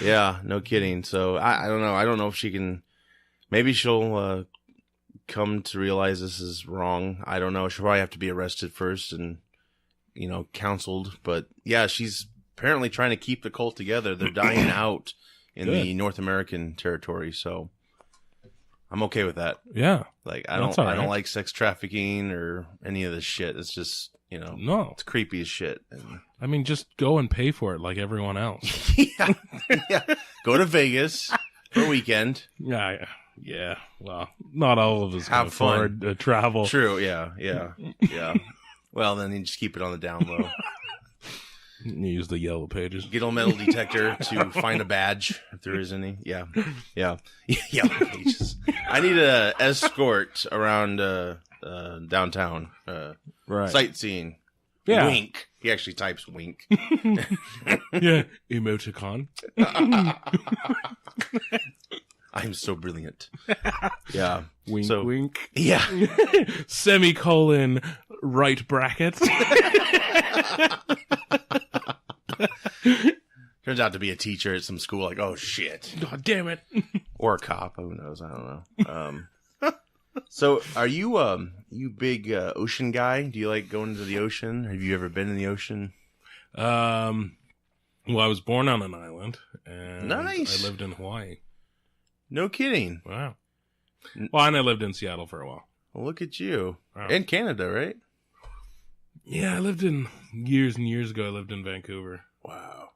S3: Yeah. No kidding. So I don't know. I don't know if she can, maybe she'll, come to realize this is wrong. I don't know. She'll probably have to be arrested first and, counseled. But yeah, she's apparently trying to keep the cult together. They're dying out in the North American territory. So I'm okay with that.
S4: Yeah.
S3: Like, I don't like sex trafficking or any of this shit. It's just,
S4: no,
S3: it's creepy as shit. And,
S4: I mean, just go and pay for it like everyone else.
S3: yeah. Go to Vegas for a weekend.
S4: Yeah, well, not all of us can afford travel.
S3: True, yeah. Well, then you just keep it on the down low.
S4: You use the yellow pages.
S3: Get a metal detector to find a badge, if there is any. Yeah. Yellow pages. I need an escort around downtown.
S4: Right.
S3: Sightseeing.
S4: Yeah.
S3: Wink. He actually types wink.
S4: Yeah, emoticon.
S3: I'm so brilliant. Yeah.
S4: Wink, wink.
S3: Yeah.
S4: Semicolon, right bracket.
S3: Turns out to be a teacher at some school. Like, oh, shit.
S4: God damn it.
S3: Or a cop. Who knows? I don't know. So, are you big ocean guy? Do you like going to the ocean? Have you ever been in the ocean?
S4: Well, I was born on an island. And
S3: nice.
S4: I lived in Hawaii.
S3: No kidding.
S4: Wow. Well, and I lived in Seattle for a while.
S3: Well, look at you.
S4: Wow.
S3: In Canada, right?
S4: Yeah, I lived in, years and years ago, I lived in Vancouver.
S3: Wow.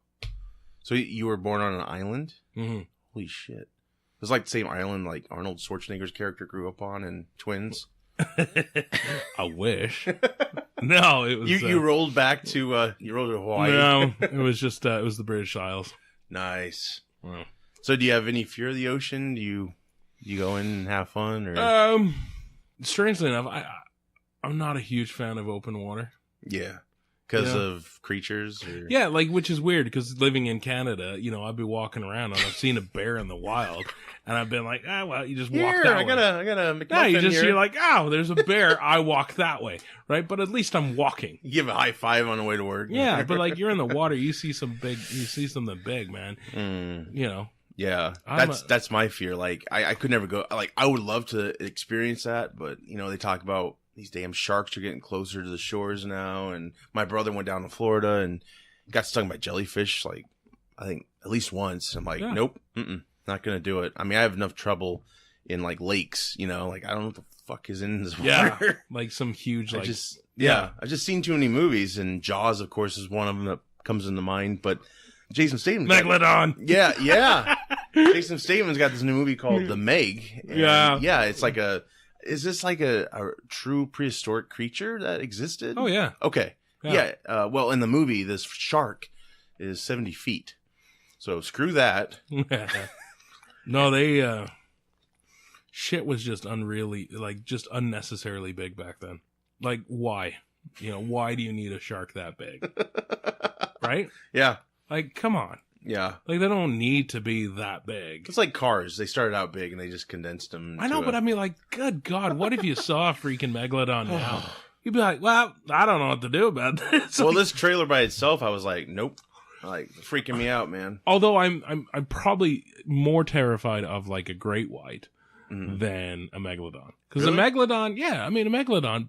S3: So you were born on an island?
S4: Mm-hmm.
S3: Holy shit. It was like the same island like Arnold Schwarzenegger's character grew up on in Twins.
S4: I wish. No, it was...
S3: You rolled back to, Hawaii?
S4: No, it was just, it was the British Isles.
S3: Nice.
S4: Wow.
S3: So do you have any fear of the ocean? Do you go in and have fun? Or
S4: strangely enough, I'm not a huge fan of open water.
S3: Yeah. Because of creatures? Or...
S4: Yeah, like, which is weird, because living in Canada, I'd be walking around and I've seen a bear in the wild, and I've been like, well, you just walk that way. I
S3: got a McMuffin here.
S4: You're like, oh, there's a bear, I walk that way, right? But at least I'm walking.
S3: You give a high five on the way to work.
S4: Yeah, but like, you're in the water, you see something big, man.
S3: Yeah, that's my fear. Like, I could never go. Like, I would love to experience that, but they talk about these damn sharks are getting closer to the shores now. And my brother went down to Florida and got stung by jellyfish. Like, I think at least once. I'm like, nope, not gonna do it. I mean, I have enough trouble in like lakes. Like, I don't know what the fuck is in this water.
S4: Yeah, like some huge.
S3: I've just seen too many movies, and Jaws, of course, is one of them that comes into mind. But Jason Statham.
S4: Megalodon.
S3: Yeah. Jason Statham's got this new movie called The Meg. Yeah, it's like is this like a true prehistoric creature that existed?
S4: Oh, yeah.
S3: Okay. Yeah. Well, in the movie, this shark is 70 feet. So screw that.
S4: No, they, shit was just just unnecessarily big back then. Like, why? Why do you need a shark that big? Right?
S3: Yeah.
S4: Like, come on.
S3: Yeah.
S4: Like, they don't need to be that big.
S3: It's like cars. They started out big and they just condensed them.
S4: I know, but I mean, like, good God, what if you saw a freaking Megalodon now? You'd be like, well, I don't know what to do about this.
S3: Well, this trailer by itself, I was like, nope. Like, freaking me out, man.
S4: Although I'm probably more terrified of, like, a great white than a Megalodon. Because a Megalodon, a Megalodon,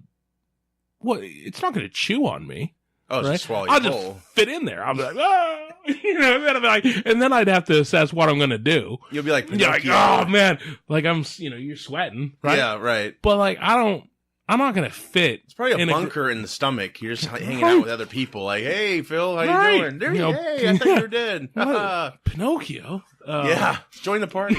S4: it's not going to chew on me.
S3: Oh, it's
S4: right?
S3: just swallow
S4: I'll
S3: your
S4: just fit in there. I'll be like, and then I'd have to assess what I'm going to do.
S3: You'll be like,
S4: oh man, like you're sweating, right?
S3: Yeah, right.
S4: But like, I'm not going to fit.
S3: It's probably a bunker in the stomach. You're just hanging out with other people. Like, hey, Phil, how you doing? Hey, I thought you were dead.
S4: Pinocchio.
S3: Yeah, join the party.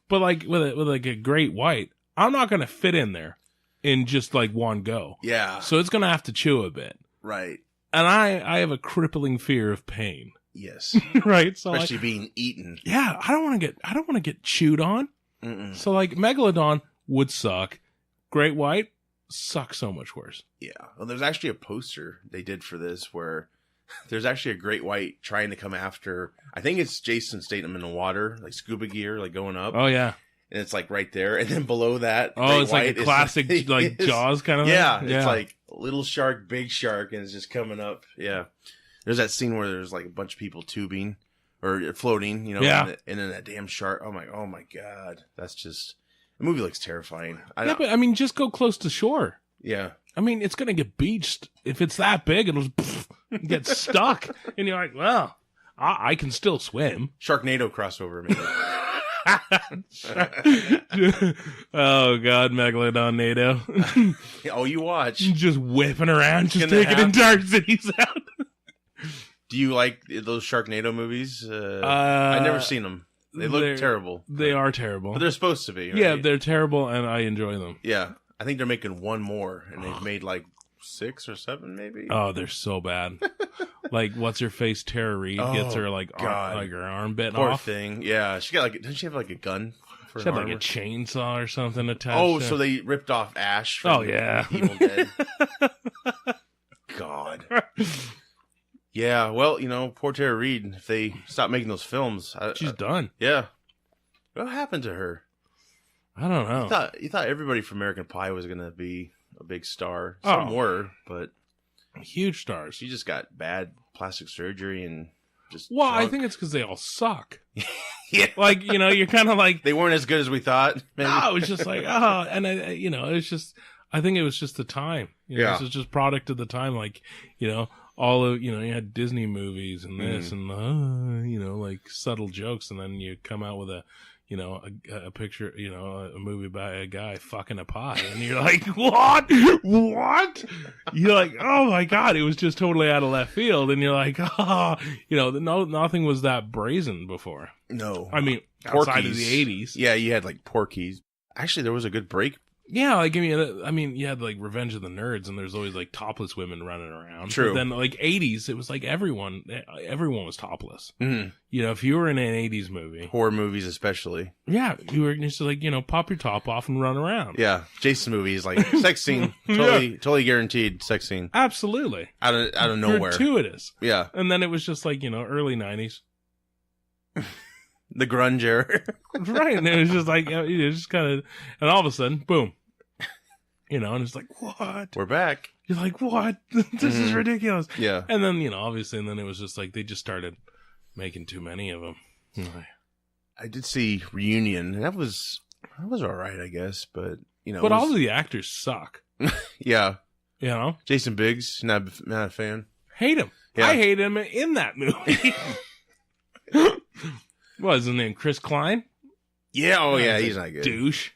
S4: But like with a great white, I'm not going to fit in there in just like one go.
S3: Yeah.
S4: So it's going to have to chew a bit.
S3: Right.
S4: And I have a crippling fear of pain.
S3: Yes.
S4: Right? So
S3: especially being eaten.
S4: Yeah, I don't want to get chewed on.
S3: Mm-mm.
S4: So like Megalodon would suck. Great White sucks so much worse.
S3: Yeah. Well, there's actually a poster they did for this where there's actually a great white trying to come after, I think it's Jason Statham in the water, like scuba gear, like going up.
S4: Oh yeah.
S3: And it's like right there. And then below that,
S4: oh, it's like a classic like Jaws kind of
S3: yeah,
S4: thing.
S3: It's like little shark, big shark, and it's just coming up. Yeah. There's that scene where there's like a bunch of people tubing or floating, you know, and then that damn shark. Oh my God. That's just, the movie looks terrifying.
S4: But I mean, just go close to shore.
S3: Yeah.
S4: I mean, it's going to get beached. If it's that big, it'll get stuck. And you're like, well, I can still swim.
S3: Sharknado crossover, maybe.
S4: Oh, God, Megalodon-nado.
S3: Oh, you watch.
S4: Just whipping around, just taking entire cities out.
S3: Do you like those Sharknado movies? I've never seen them. They look terrible.
S4: They are terrible.
S3: But they're supposed to be, right?
S4: Yeah, they're terrible, and I enjoy them.
S3: Yeah. I think they're making one more, and they've made like 6 or 7, maybe.
S4: Oh, they're so bad. Like, what's her face? Tara Reid gets her like her arm bitten
S3: Poor
S4: off.
S3: thing. Yeah, she got like. Didn't she have like a gun?
S4: She had like a chainsaw or something attached.
S3: Oh,
S4: to
S3: so they ripped off Ash. From Evil Dead. God. Yeah. Well, you know, poor Tara Reid. If they stop making those films,
S4: she's done.
S3: Yeah. What happened to her?
S4: I don't know.
S3: You thought everybody from American Pie was gonna be a big star. Some were, but
S4: huge stars.
S3: She just got bad plastic surgery and just.
S4: Well, I think it's because they all suck.
S3: Yeah,
S4: like, you know, you're kind of like
S3: they weren't as good as we thought. Maybe.
S4: No, it was just like and you know, it's just. I think it was just the time. You know, This was just product of the time. Like, you know, all of you had Disney movies and this and you know, like subtle jokes, and then you come out with a picture, you know, a movie about a guy fucking a pie, and you're like, what? You're like, oh my God, it was just totally out of left field, and you're like, you know, nothing was that brazen before.
S3: No,
S4: I mean, outside of the 80s.
S3: Yeah, you had like Porky's. Actually, there was a good break.
S4: Yeah, like I mean, you had like Revenge of the Nerds, and there's always like topless women running around.
S3: True.
S4: But then like 80s, it was like everyone was topless.
S3: Mm-hmm.
S4: You know, if you were in an 80s movie,
S3: horror movies especially.
S4: Yeah, you were just like, you know, pop your top off and run around.
S3: Yeah, Jason movies like sex scene, totally guaranteed sex scene.
S4: Absolutely,
S3: out of nowhere,
S4: gratuitous.
S3: Yeah,
S4: and then it was just like, you know, early 90s.
S3: The grunge era.
S4: Right, and it was just like, you know, just kind of, and all of a sudden, boom. You know, and it's like, what?
S3: We're back.
S4: You're like, what? This is ridiculous.
S3: Yeah.
S4: And then, you know, obviously, and then it was just like, they just started making too many of them.
S3: I did see Reunion, and that was all right, I guess, but, you know.
S4: But all of the actors suck.
S3: Yeah.
S4: You know?
S3: Jason Biggs, not a fan.
S4: Hate him. Yeah. I hate him in that movie. What is his name? Chris Klein?
S3: Yeah, he's not good.
S4: Douche.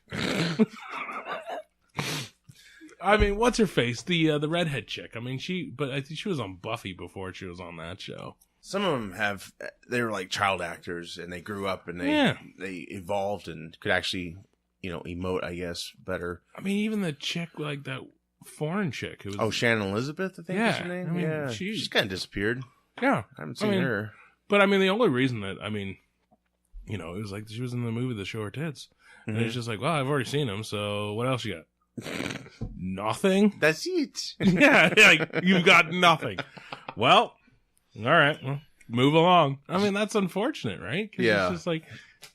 S4: I mean, what's her face? The redhead chick. I mean, I think she was on Buffy before she was on that show.
S3: Some of them they were like child actors, and they grew up and they evolved and could actually, you know, emote, I guess, better.
S4: I mean, even the chick, like that foreign chick. Who was,
S3: Shannon Elizabeth, I think is her name. I mean, she's kind of disappeared.
S4: Yeah.
S3: I haven't seen her.
S4: But I mean, the only reason that, I mean, you know, it was like she was in the movie The Show Her Tits. And it's just like, well, I've already seen them, so what else you got? Nothing?
S3: That's it.
S4: Yeah, like, you've got nothing. Well, all right, well, move along. I mean, that's unfortunate, right?
S3: Yeah.
S4: It's just like,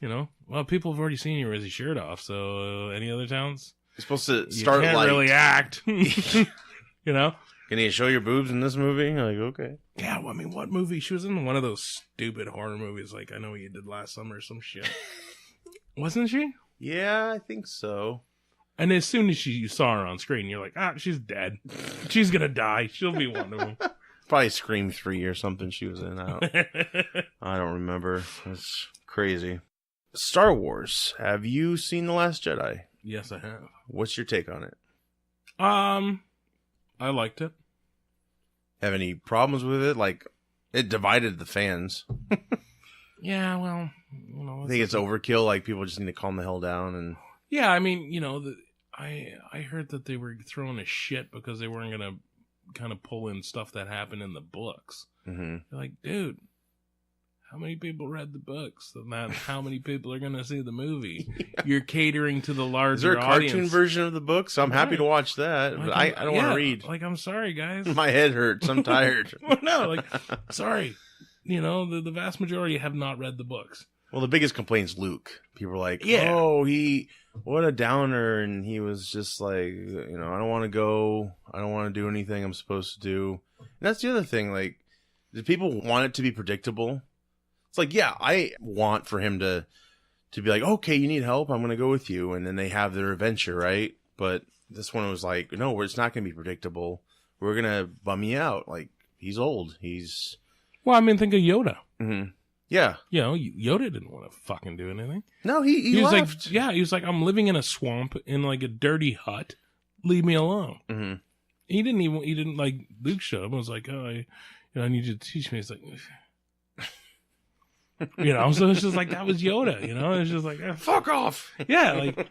S4: you know, well, people have already seen you with his shirt off, so any other towns?
S3: You're supposed to start
S4: you can't really act. You know?
S3: Can you show your boobs in this movie? Like, okay.
S4: Yeah, well, I mean, what movie? She was in one of those stupid horror movies, like I Know What You Did Last Summer or some shit. Wasn't she?
S3: Yeah, I think so.
S4: And as soon as you saw her on screen, you're like, she's dead. She's gonna die. She'll be one of them.
S3: Probably Scream 3 or something she was in. I don't remember. It's crazy. Star Wars. Have you seen The Last Jedi?
S4: Yes, I have.
S3: What's your take on it?
S4: I liked it.
S3: Have any problems with it? Like, it divided the fans.
S4: Yeah, well, you know,
S3: I think it's overkill. Like, people just need to calm the hell down. And
S4: yeah, I mean, you know, I heard that they were throwing a shit because they weren't gonna kind of pull in stuff that happened in the books.
S3: Mm-hmm.
S4: You're like, dude, how many people read the books? And not how many people are going to see the movie? Yeah. You're catering to the larger audience.
S3: Is there a cartoon version of the book? So I'm happy to watch that. But I don't want to read.
S4: Like, I'm sorry, guys.
S3: My head hurts. I'm tired.
S4: No, like, sorry. The vast majority have not read the books.
S3: Well, the biggest complaint is Luke. People are like, oh, what a downer. And he was just like, I don't want to go. I don't want to do anything I'm supposed to do. And that's the other thing. Like, do people want it to be predictable? It's like, yeah, I want for him to be like, okay, you need help, I'm going to go with you. And then they have their adventure, right? But this one was like, no, it's not going to be predictable. We're going to bum you out. Like, he's old.
S4: Well, I mean, think of Yoda.
S3: Mm-hmm. Yeah.
S4: Yoda didn't want to fucking do anything.
S3: No, he
S4: was
S3: left.
S4: Like, he was like, I'm living in a swamp in like a dirty hut. Leave me alone.
S3: Mm-hmm.
S4: He didn't like, Luke showed up and was like, oh, I need you to teach me. It's like, so it's just like, that was Yoda, it's just like,
S3: fuck off.
S4: Yeah, like,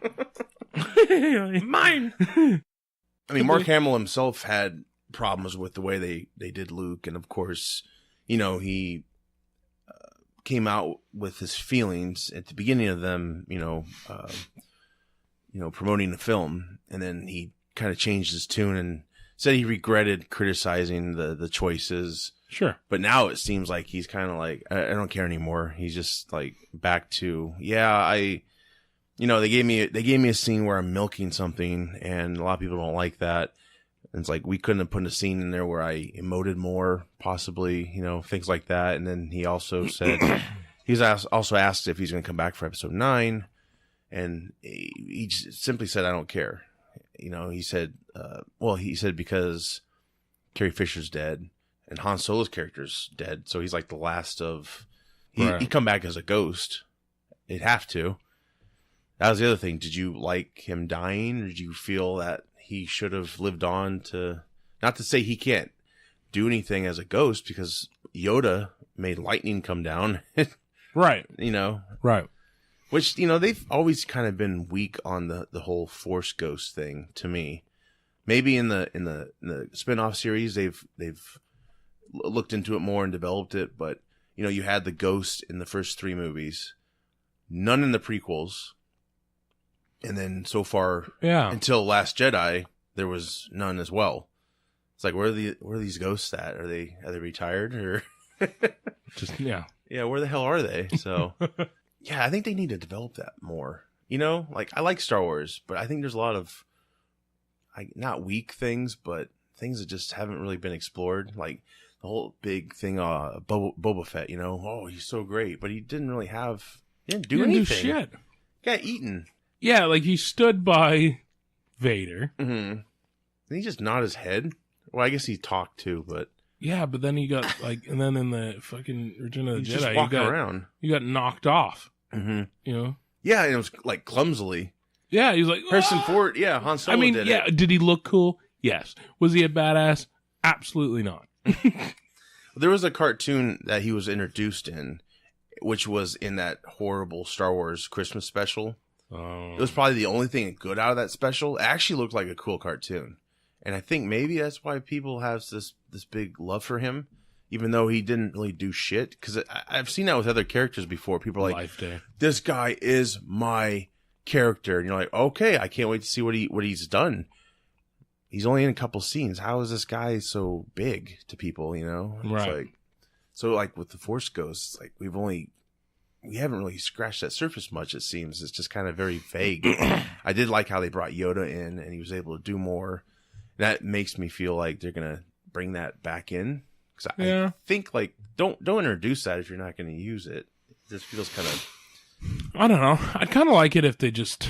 S4: mine.
S3: I mean, Mark Hamill himself had problems with the way they did Luke. And of course, he came out with his feelings at the beginning of them, promoting the film. And then he kind of changed his tune and said he regretted criticizing the choices.
S4: Sure.
S3: But now it seems like he's kind of like, I don't care anymore. He's just like back to, they gave me a scene where I'm milking something and a lot of people don't like that. And it's like, we couldn't have put a scene in there where I emoted more, possibly, things like that. And then he also said, also asked if he's going to come back for episode 9. And he just simply said, I don't care. He said, because Carrie Fisher's dead. And Han Solo's character's dead, so he's like the last of... He'd come back as a ghost. He'd have to. That was the other thing. Did you like him dying, or did you feel that he should have lived on to... Not to say he can't do anything as a ghost, because Yoda made lightning come down.
S4: Right.
S3: Right. Which, they've always kind of been weak on the whole Force ghost thing, to me. Maybe in the spin-off series, they've looked into it more and developed it, but you had the ghost in the first 3 movies, none in the prequels, and then so far until Last Jedi there was none as well. It's like, where are these ghosts at? Are they retired, or where the hell are they? So I think they need to develop that more. Like, I like Star Wars, but I think there's a lot of not weak things, but things that just haven't really been explored. Like the whole big thing, Boba Fett, he's so great, but he didn't really he didn't do anything.
S4: Do shit.
S3: Got eaten.
S4: Yeah, like he stood by Vader.
S3: Mm-hmm. Did he just nod his head? Well, I guess he talked too, but...
S4: Yeah, but then he got, and then in the fucking Return of the Jedi,
S3: just walking around.
S4: You got knocked off.
S3: Mm-hmm.
S4: Yeah,
S3: and it was like clumsily.
S4: Yeah, he was like...
S3: Harrison Ford, Han Solo did it.
S4: Did he look cool? Yes. Was he a badass? Absolutely not.
S3: There was a cartoon that he was introduced in, which was in that horrible Star Wars Christmas special.
S4: Oh.
S3: It was probably the only thing good out of that special. It actually looked like a cool cartoon. And I think maybe that's why people have this big love for him, even though he didn't really do shit. Because I've seen that with other characters before. People are like,
S4: Life Day.
S3: This guy is my character. And you're like, okay, I can't wait to see what he's done. He's only in a couple scenes. How is this guy so big to people,
S4: Right.
S3: It's like with the Force Ghosts, like we haven't really scratched that surface much, it seems. It's just kind of very vague. I did like how they brought Yoda in and he was able to do more. That makes me feel like they're going to bring that back in. Because I think, like, don't introduce that if you're not going to use it. It just feels kind of...
S4: I don't know. I'd kind of like it if they just...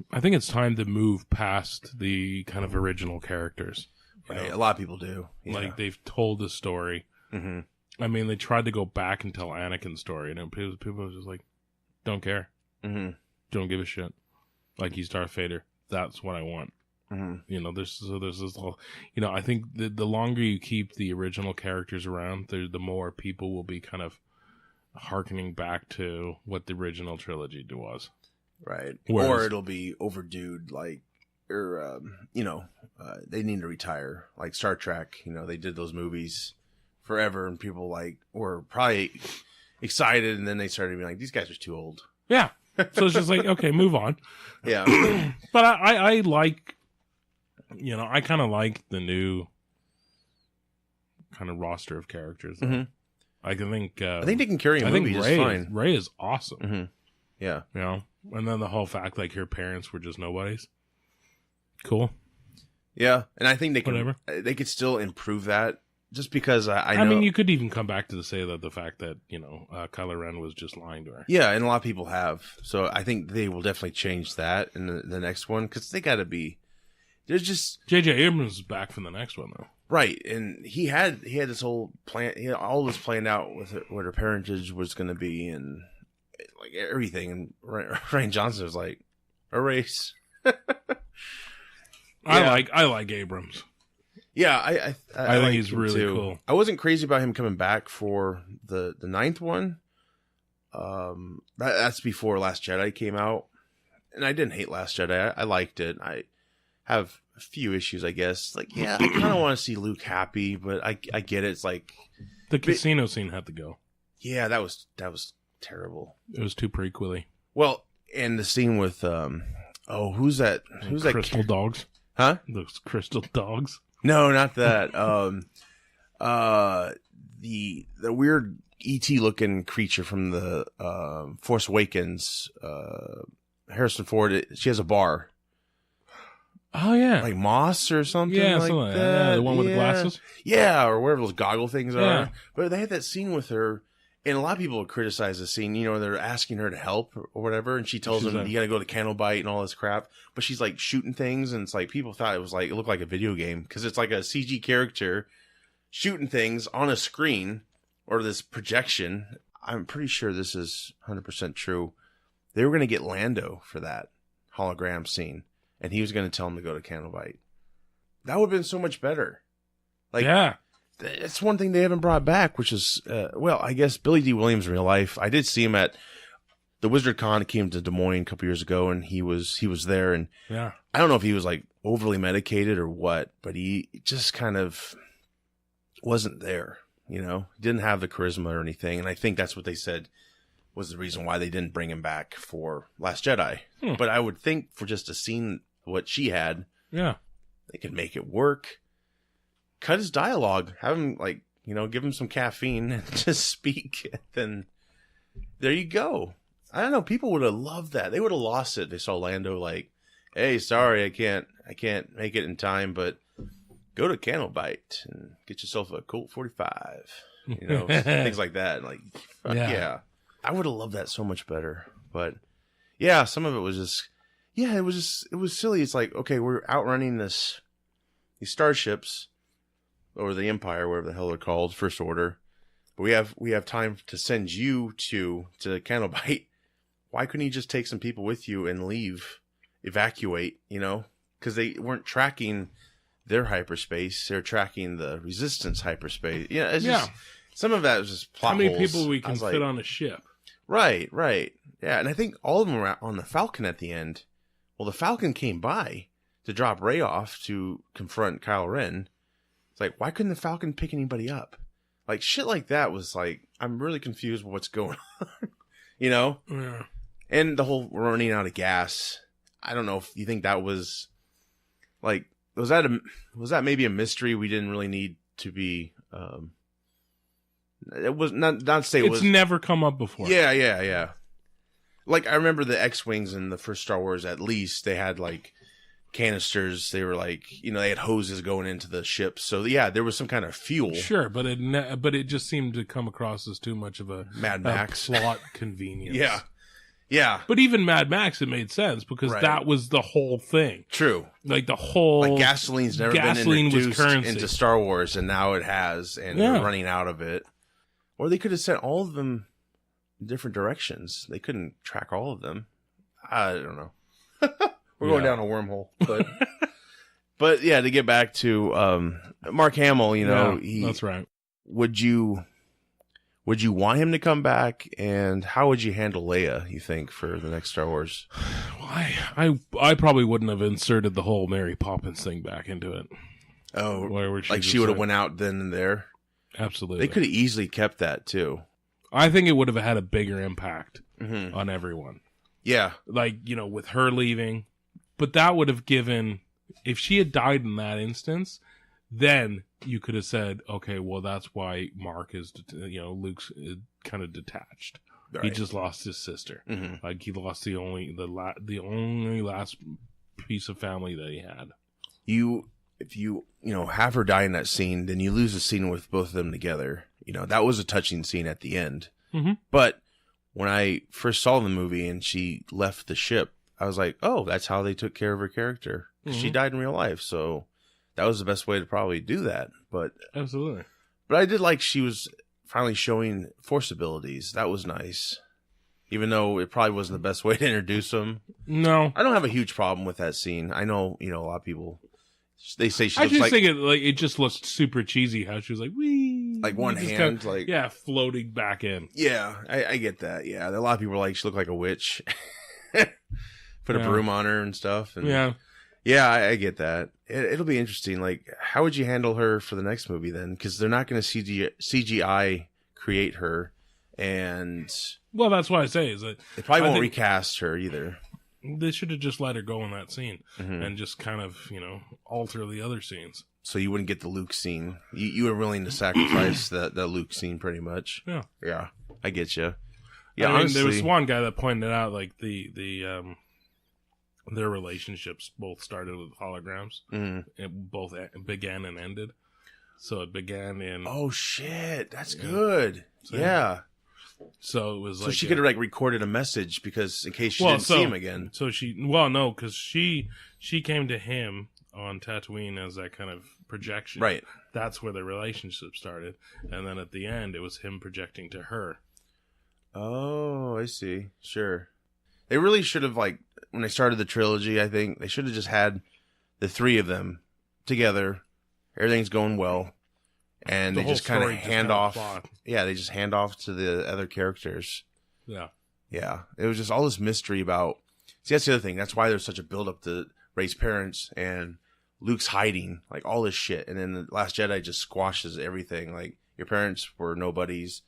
S4: I think it's time to move past the kind of original characters.
S3: Right, a lot of people do. Yeah.
S4: Like, they've told the story.
S3: Mm-hmm.
S4: I mean, they tried to go back and tell Anakin's story, and people were just like, don't care.
S3: Mm-hmm.
S4: Don't give a shit. Like, he's Darth Vader. That's what I want.
S3: Mm-hmm.
S4: There's this whole... I think the longer you keep the original characters around, the more people will be kind of hearkening back to what the original trilogy was.
S3: Right. Or it'll be overdued, like they need to retire. Like Star Trek, they did those movies forever, and people were probably excited, and then they started being like, these guys are too old.
S4: Yeah. So it's just like, okay, move on.
S3: Yeah.
S4: But I like, I kind of like the new kind of roster of characters.
S3: Mm-hmm.
S4: I think
S3: they can carry a movie just fine.
S4: Ray is awesome.
S3: Mm-hmm. Yeah.
S4: And then the whole fact like her parents were just nobodies. Cool.
S3: Yeah, and I think they could still improve that. Just because I know...
S4: I mean, you could even come back to say that the fact that, Kylo Ren was just lying to her.
S3: Yeah, and a lot of people have. So I think they will definitely change that in the next one, because they got to be... There's just...
S4: J.J. Abrams is back for the next one, though.
S3: Right, and he had this whole plan... He had all this planned out with what her parentage was going to be, and like everything. And Rian Johnson was like, erase.
S4: I like Abrams.
S3: Yeah, I
S4: think he's really cool.
S3: I wasn't crazy about him coming back for the 9th one. That's before Last Jedi came out, and I didn't hate Last Jedi. I liked it. I have a few issues, I guess. Like, yeah, I kind of want to see Luke happy, but I get it. It's like
S4: the casino scene had to go.
S3: Yeah, that was terrible.
S4: It was too prequely.
S3: Well, and the scene with who's that? Who's that?
S4: Crystal dogs?
S3: Huh?
S4: Those crystal dogs.
S3: No, not that. The weird ET looking creature from the Force Awakens. Harrison Ford. She has a bar.
S4: Oh yeah,
S3: like Moss or something.
S4: Yeah,
S3: like
S4: something
S3: that.
S4: Yeah, the one with the glasses.
S3: Yeah, or whatever those goggle things are.
S4: Yeah.
S3: But they had that scene with her. And a lot of people criticize the scene, they're asking her to help or whatever. And she tells them, you got to go to Candlebite and all this crap. But she's like shooting things. And it's like, people thought it looked like a video game. Because it's like a CG character shooting things on a screen or this projection. I'm pretty sure this is 100% true. They were going to get Lando for that hologram scene. And he was going to tell him to go to Candlebite. That would have been so much better. Like, yeah. It's one thing they haven't brought back, which is, I guess Billy D. Williams in real life. I did see him at the Wizard Con. He came to Des Moines a couple years ago, and he was there. And
S4: yeah,
S3: I don't know if he was like overly medicated or what, but he just kind of wasn't there. He didn't have the charisma or anything. And I think that's what they said was the reason why they didn't bring him back for Last Jedi. But I would think for just a scene, what she had,
S4: yeah,
S3: they could make it work. Cut his dialogue, have him give him some caffeine and just speak. Then there you go. I don't know. People would have loved that. They would have lost it. They saw Lando like, "Hey, sorry, I can't make it in time, but go to Candlebite and get yourself a Colt 45." Things like that. Like, fuck yeah. I would have loved that so much better. But yeah, some of it was just, it was silly. It's like, okay, we're outrunning these starships. Or the Empire, whatever the hell they're called, First Order. But we have time to send you to Candlebite. Why couldn't you just take some people with you and leave, evacuate? Because they weren't tracking their hyperspace; they're tracking the Resistance hyperspace. It's just, some of that was just plot
S4: holes. How many
S3: holes.
S4: people we can fit on a ship?
S3: Right. Yeah, and I think all of them were on the Falcon at the end. Well, the Falcon came by to drop Rey off to confront Kylo Ren. It's like, why couldn't the Falcon pick anybody up? Like, shit like that was like, I'm really confused with what's going on. Yeah. And the whole running out of gas. I don't know if you think that was like, was that maybe a mystery we didn't really need to be, it was not to say it was.
S4: It's never come up before.
S3: Yeah. Like, I remember the X-Wings in the first Star Wars, at least, they had like, canisters. They were like, they had hoses going into the ships. So yeah, there was some kind of fuel.
S4: Sure, but it just seemed to come across as too much of a
S3: Mad Max
S4: plot convenience.
S3: Yeah.
S4: But even Mad Max, it made sense because that was the whole thing.
S3: True.
S4: Like the whole
S3: gasoline's never been introduced into Star Wars, and now it has, and they're running out of it. Or they could have sent all of them in different directions. They couldn't track all of them. I don't know. We're going down a wormhole, but yeah, to get back to Mark Hamill, that's
S4: right.
S3: Would you Would you want him to come back, and how would you handle Leia, you think, for the next Star Wars?
S4: Well, I probably wouldn't have inserted the whole Mary Poppins thing back into it.
S3: Oh, like she would have went out then and there?
S4: Absolutely.
S3: They could have easily kept that, too.
S4: I think it would have had a bigger impact on everyone.
S3: Yeah.
S4: Like, with her leaving. But that would have given... If she had died in that instance, then you could have said, okay, well, that's why Mark is... Luke's kind of detached. Right. He just lost his sister. Mm-hmm. Like, he lost the only last piece of family that he had.
S3: If you have her die in that scene, then you lose the scene with both of them together. That was a touching scene at the end. Mm-hmm. But when I first saw the movie and she left the ship, I was like, oh, that's how they took care of her character. Mm-hmm. She died in real life, so that was the best way to probably do that. But
S4: absolutely.
S3: But I did like she was finally showing Force abilities. That was nice. Even though it probably wasn't the best way to introduce them.
S4: No.
S3: I don't have a huge problem with that scene. I know, a lot of people... They say she looks
S4: I just think it just looked super cheesy how she was like, wee.
S3: Like one hand,
S4: floating back in.
S3: Yeah, I get that. Yeah, a lot of people are like, she looked like a witch. Put a broom on her and stuff. And yeah, I get that. It'll be interesting. Like, how would you handle her for the next movie then? Because they're not going to CGI create her. And...
S4: Well, that's why I say is that...
S3: They probably won't recast her either.
S4: They should have just let her go in that scene and just kind of, alter the other scenes.
S3: So you wouldn't get the Luke scene. You were willing to sacrifice the Luke scene pretty much.
S4: Yeah.
S3: Yeah. I get you. Yeah,
S4: honestly, there was one guy that pointed out like their relationships both started with holograms. It both began and ended. So it began in...
S3: Oh, shit. That's good. So, yeah.
S4: So it was
S3: so she could have recorded a message because in case she didn't see him again.
S4: So because she came to him on Tatooine as that kind of projection.
S3: Right.
S4: That's where the relationship started, and then at the end it was him projecting to her.
S3: Oh, I see. Sure. They really should have when they started the trilogy. I think they should have just had the three of them together. Everything's going well. And they just kind of hand off. Yeah, they just hand off to the other characters.
S4: Yeah.
S3: Yeah. It was just all this mystery about... See, that's the other thing. That's why there's such a build-up to Rey's parents. And Luke's hiding, all this shit. And then The Last Jedi just squashes everything. Your parents were nobodies.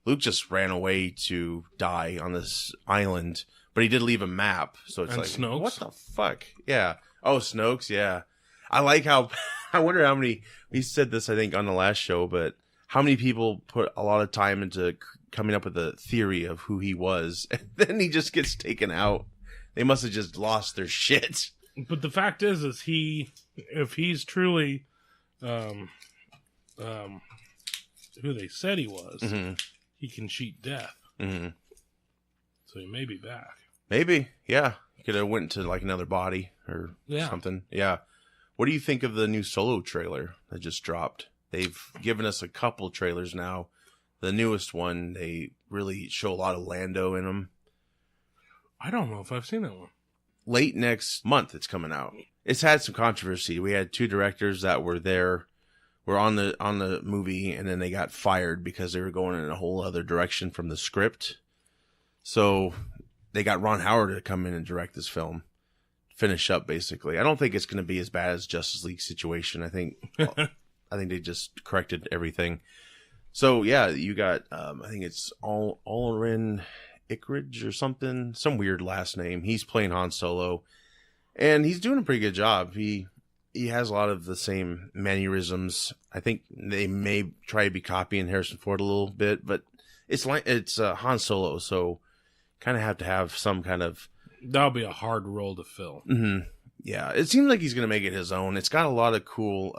S3: Luke just ran away to die on this island. But he did leave a map. So it's
S4: Snoke's?
S3: What the fuck? Yeah. Oh, Snoke's, yeah. I like how... I wonder how many, we said this, I think, on the last show, but how many people put a lot of time into coming up with a theory of who he was, and then he just gets taken out. They must have just lost their shit.
S4: But the fact is if he's truly who they said he was, he can cheat death. Mm-hmm. So he may be back.
S3: Maybe, yeah. He could have went to another body or something. Yeah. What do you think of the new Solo trailer that just dropped? They've given us a couple trailers now. The newest one, they really show a lot of Lando in them.
S4: I don't know if I've seen that one.
S3: Late next month, it's coming out. It's had some controversy. We had two directors that were on the movie, and then they got fired because they were going in a whole other direction from the script. So they got Ron Howard to come in and direct this film. Finish up, basically. I don't think it's going to be as bad as Justice League situation. I think they just corrected everything. So yeah, you got I think it's Alrin Ickridge or something, some weird last name. He's playing Han Solo, and he's doing a pretty good job. He has a lot of the same mannerisms. I think they may try to be copying Harrison Ford a little bit, but it's Han Solo, so kind of have to have some kind of...
S4: That'll be a hard role to fill.
S3: Mm-hmm. Yeah, it seems like he's going to make it his own. It's got a lot of cool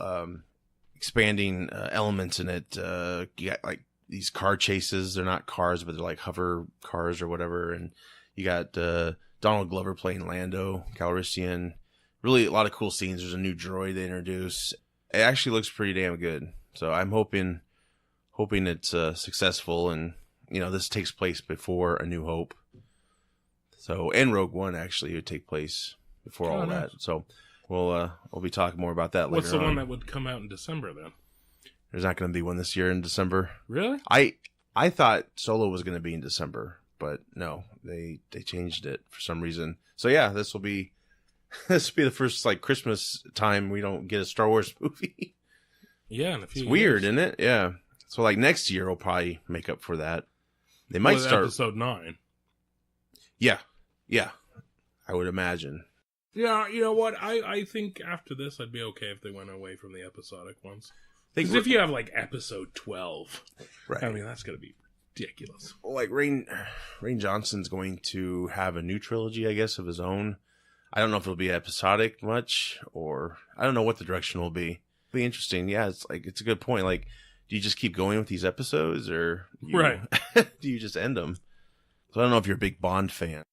S3: expanding elements in it. You got these car chases. They're not cars, but they're hover cars or whatever. And you got Donald Glover playing Lando Calrissian. Really a lot of cool scenes. There's a new droid they introduce. It actually looks pretty damn good. So I'm hoping it's successful, and this takes place before A New Hope. So, and Rogue One actually would take place before all that. So we'll be talking more about that later.
S4: What's the one that would come out in December then?
S3: There's not going to be one this year in December.
S4: Really?
S3: I thought Solo was going to be in December, but no, they changed it for some reason. So yeah, this will be the first like Christmas time we don't get a Star Wars movie.
S4: Yeah, in a few
S3: It's
S4: years.
S3: weird, isn't it? Yeah. So like next year will probably make up for that. They might start
S4: episode 9.
S3: Yeah, I would imagine.
S4: Yeah, you know what? I think after this, I'd be okay if they went away from the episodic ones. Because if you have like episode 12,
S3: right?
S4: I mean, that's gonna be ridiculous.
S3: Like Rain Johnson's going to have a new trilogy, I guess, of his own. I don't know if it'll be episodic much, or I don't know what the direction will be. It'll be interesting. Yeah, it's a good point. Like, do you just keep going with these episodes, or
S4: right?
S3: Do you just end them? So I don't know if you're a big Bond fan.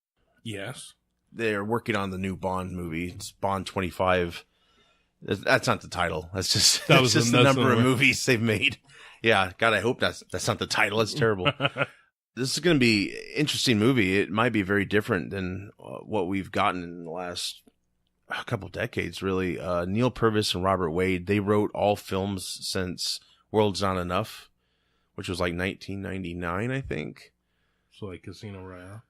S4: Yes.
S3: They're working on the new Bond movie. It's Bond 25. That's not the title. That's just the number of movies they've made. Yeah, God, I hope that's not the title. It's terrible. This is going to be an interesting movie. It might be very different than what we've gotten in the last couple decades, really. Neil Purvis and Robert Wade, they wrote all films since World's Not Enough, which was like 1999, I think.
S4: So like Casino Royale?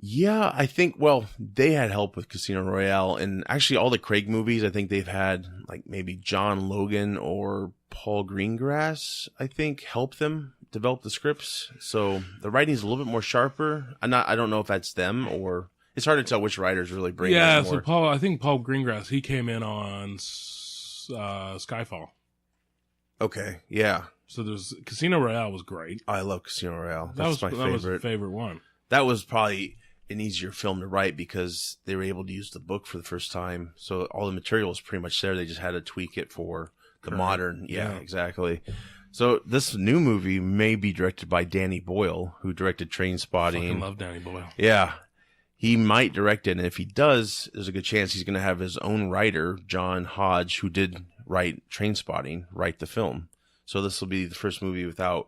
S3: Yeah, I think, well, they had help with Casino Royale, and actually all the Craig movies, I think they've had like maybe John Logan or Paul Greengrass, I think, help them develop the scripts. So the writing's a little bit more sharper. I don't know if that's them, or it's hard to tell which writers really bring it more.
S4: So I think Paul Greengrass, he came in on Skyfall.
S3: Okay, yeah.
S4: So there's Casino Royale was great.
S3: I love Casino Royale. That's my favorite.
S4: That was my favorite one.
S3: That was probably an easier film to write because they were able to use the book for the first time. So all the material was pretty much there. They just had to tweak it for the modern. Yeah, exactly. So this new movie may be directed by Danny Boyle, who directed Trainspotting.
S4: I fucking love Danny Boyle.
S3: Yeah. He might direct it, and if he does, there's a good chance he's going to have his own writer, John Hodge, who did write Trainspotting, write the film. So this will be the first movie without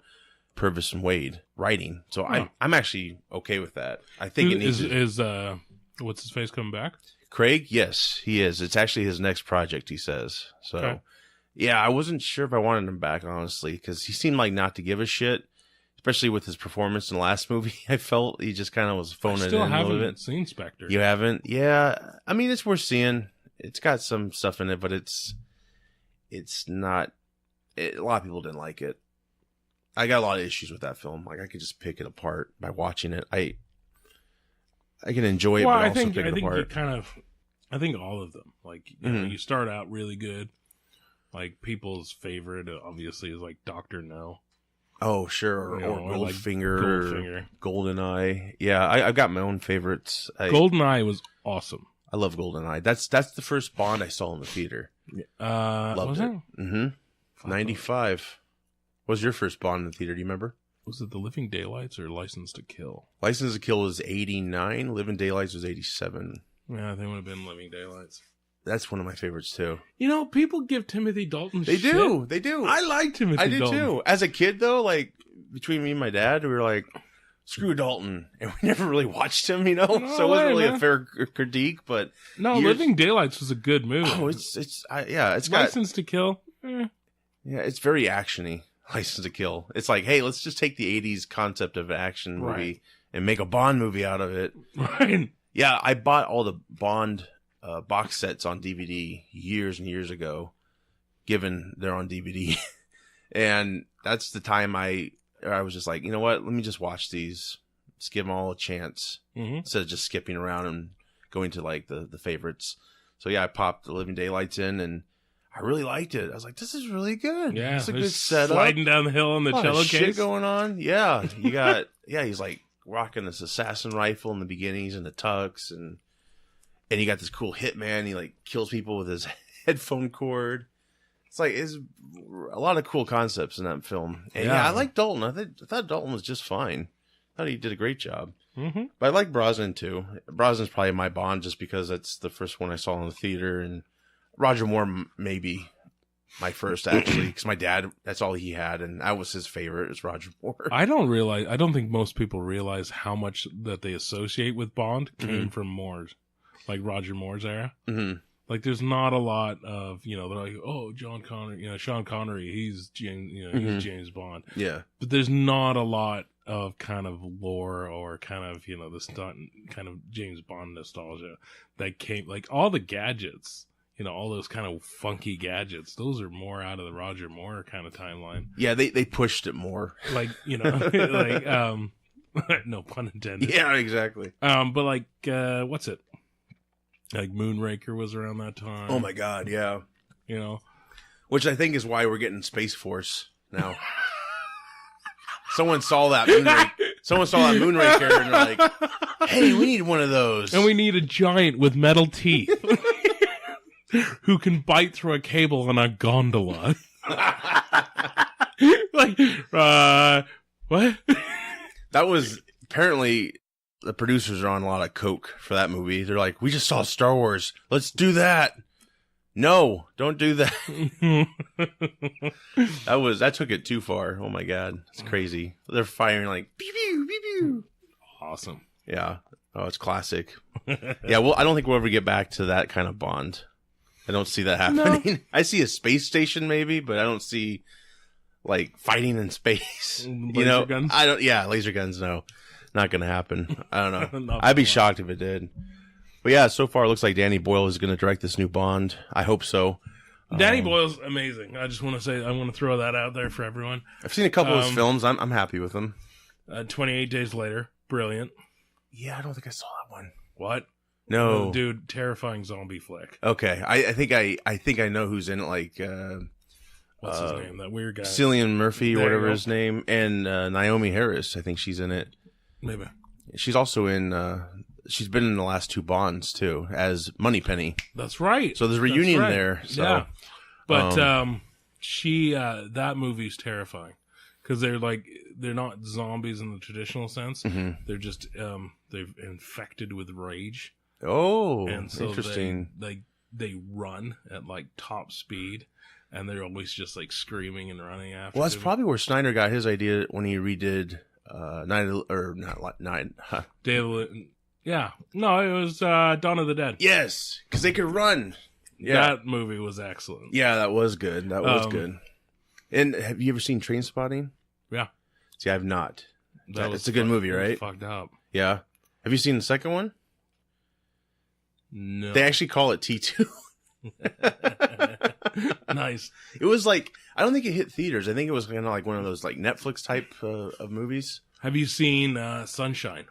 S3: Purvis and Wade writing. So I'm actually okay with that. I think it needs
S4: is what's his face coming back?
S3: Craig? Yes, he is. It's actually his next project, he says. So yeah, I wasn't sure if I wanted him back, honestly, because he seemed like not to give a shit, especially with his performance in the last movie. I felt he just kind of was phoning it in a little bit.
S4: Still haven't seen Spectre.
S3: You haven't? Yeah. I mean, it's worth seeing. It's got some stuff in it, but it's not. A lot of people didn't like it. I got a lot of issues with that film. Like, I could just pick it apart by watching it. I can enjoy it, but also pick it apart.
S4: I think all of them. Like, you know, you start out really good. Like, people's favorite, obviously, is like Dr. No.
S3: Oh, sure. Or Goldfinger. GoldenEye. Yeah, I've got my own favorites.
S4: GoldenEye was awesome.
S3: I love GoldenEye. That's the first Bond I saw in the theater. Loved it. Mm-hmm. 95. What was your first Bond in the theater? Do you remember?
S4: Was it The Living Daylights or License to Kill?
S3: License to Kill was 89. Living Daylights was 87.
S4: Yeah, they would have been Living Daylights.
S3: That's one of my favorites, too.
S4: You know, people give Timothy Dalton shit.
S3: They do.
S4: I like Timothy Dalton.
S3: I do, too. As a kid, though, like, between me and my dad, we were like, screw Dalton. And we never really watched him, you know? So it wasn't really a fair critique, but...
S4: No, Living Daylights was a good movie.
S3: Oh, it's got...
S4: License to Kill?
S3: Yeah, it's very actiony. License to Kill. It's like, hey, let's just take the 80s concept of an action movie and make a Bond movie out of it.
S4: Right.
S3: Yeah, I bought all the Bond box sets on DVD years and years ago, given they're on DVD. And that's the time I was just like, you know what? Let me just watch these. Just give them all a chance. Instead of just skipping around and going to like the favorites. So yeah, I popped The Living Daylights in and I really liked it. I was like, this is really good.
S4: Yeah,
S3: it's a good setup.
S4: Sliding down the hill on the cello case.
S3: Shit going on. Yeah, you got. Yeah, he's like rocking this assassin rifle in the beginning. He's in the tux, and you got this cool hitman. He like kills people with his headphone cord. It's like it's a lot of cool concepts in that film. And yeah I like Dalton. I thought Dalton was just fine. I thought he did a great job. But I like Brosnan too. Brosnan's probably my Bond just because that's the first one I saw in the theater, and Roger Moore maybe my first, actually, because my dad, that's all he had, and that was his favorite, is Roger Moore.
S4: I don't think most people realize how much that they associate with Bond came from Moore's, like Roger Moore's era. Like, there's not a lot of, they're like, oh, John Connery, Sean Connery, he's James, he's James Bond.
S3: Yeah.
S4: But there's not a lot of kind of lore or kind of, the stunt, kind of James Bond nostalgia that came, like, all the gadgets, all those kind of funky gadgets, those are more out of the Roger Moore kind of timeline.
S3: Yeah, they pushed it more.
S4: Like, like, no pun intended.
S3: Yeah, exactly.
S4: But like, what's it? Like Moonraker was around that time.
S3: Oh my God, yeah.
S4: Which
S3: I think is why we're getting Space Force now. Someone saw that Moonraker and they're like, hey, we need one of those.
S4: And we need a giant with metal teeth who can bite through a cable on a gondola. Like, what?
S3: That was apparently the producers are on a lot of coke for that movie. They're like, we just saw Star Wars. Let's do that. No, don't do that. That took it too far. Oh my God. It's crazy. They're firing like pew pew pew pew.
S4: Awesome.
S3: Yeah. Oh, it's classic. Yeah, well, I don't think we'll ever get back to that kind of Bond. I don't see that happening. No. I see a space station maybe, but I don't see like fighting in space.
S4: Laser guns?
S3: Laser guns, no. Not gonna happen. I don't know. I'd be shocked if it did. But yeah, so far it looks like Danny Boyle is gonna direct this new Bond. I hope so.
S4: Danny Boyle's amazing. I just want to say, I want to throw that out there for everyone.
S3: I've seen a couple of his films. I'm happy with them.
S4: 28 Days Later, brilliant.
S3: Yeah, I don't think I saw that one.
S4: What?
S3: No,
S4: dude, terrifying zombie flick.
S3: Okay, I think I know who's in it. Like,
S4: what's his name? That weird guy,
S3: Cillian Murphy or whatever his name, and Naomi Harris. I think she's in it.
S4: Maybe
S3: she's also in. She's been in the last two Bonds too as Moneypenny.
S4: That's right.
S3: So there's a reunion there. So.
S4: Yeah, but she that movie's terrifying because they're not zombies in the traditional sense. Mm-hmm. They're just they're infected with rage.
S3: Oh,
S4: and so
S3: interesting.
S4: They run at like top speed, and they're always just like screaming and running after.
S3: Well, that's probably where Snyder got his idea when he redid
S4: Day of the Yeah, no, it was Dawn of the Dead.
S3: Yes, because they could run. Yeah,
S4: that movie was excellent.
S3: Yeah, that was good. That was good. And have you ever seen Trainspotting?
S4: Yeah.
S3: See, I've not. It's a good movie, right?
S4: Fucked up.
S3: Yeah. Have you seen the second one?
S4: No.
S3: They actually call it T2.
S4: Nice.
S3: It was like, I don't think it hit theaters. I think it was kind of like one of those like Netflix type of movies.
S4: Have you seen Sunshine?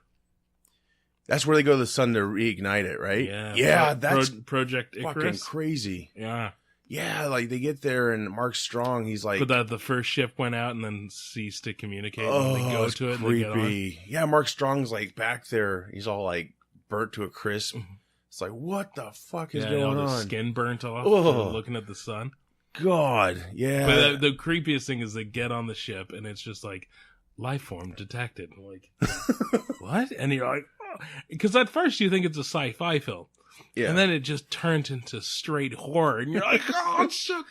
S3: That's where they go to the sun to reignite it, right?
S4: Yeah.
S3: Yeah, that's
S4: Project Icarus.
S3: fucking crazy.
S4: Yeah.
S3: Yeah, like they get there and Mark Strong, he's like...
S4: But the first ship went out and then ceased to communicate. And they go to it
S3: creepy.
S4: And they get on.
S3: Yeah, Mark Strong's like back there. He's all like burnt to a crisp. It's like, what the fuck is going on?
S4: Skin burnt off looking at the sun.
S3: God, yeah.
S4: But the creepiest thing is they get on the ship and it's just like, life form detected. Like, what? And you're like, because at first you think it's a sci-fi film. Yeah. And then it just turned into straight horror. And you're like, oh, shit.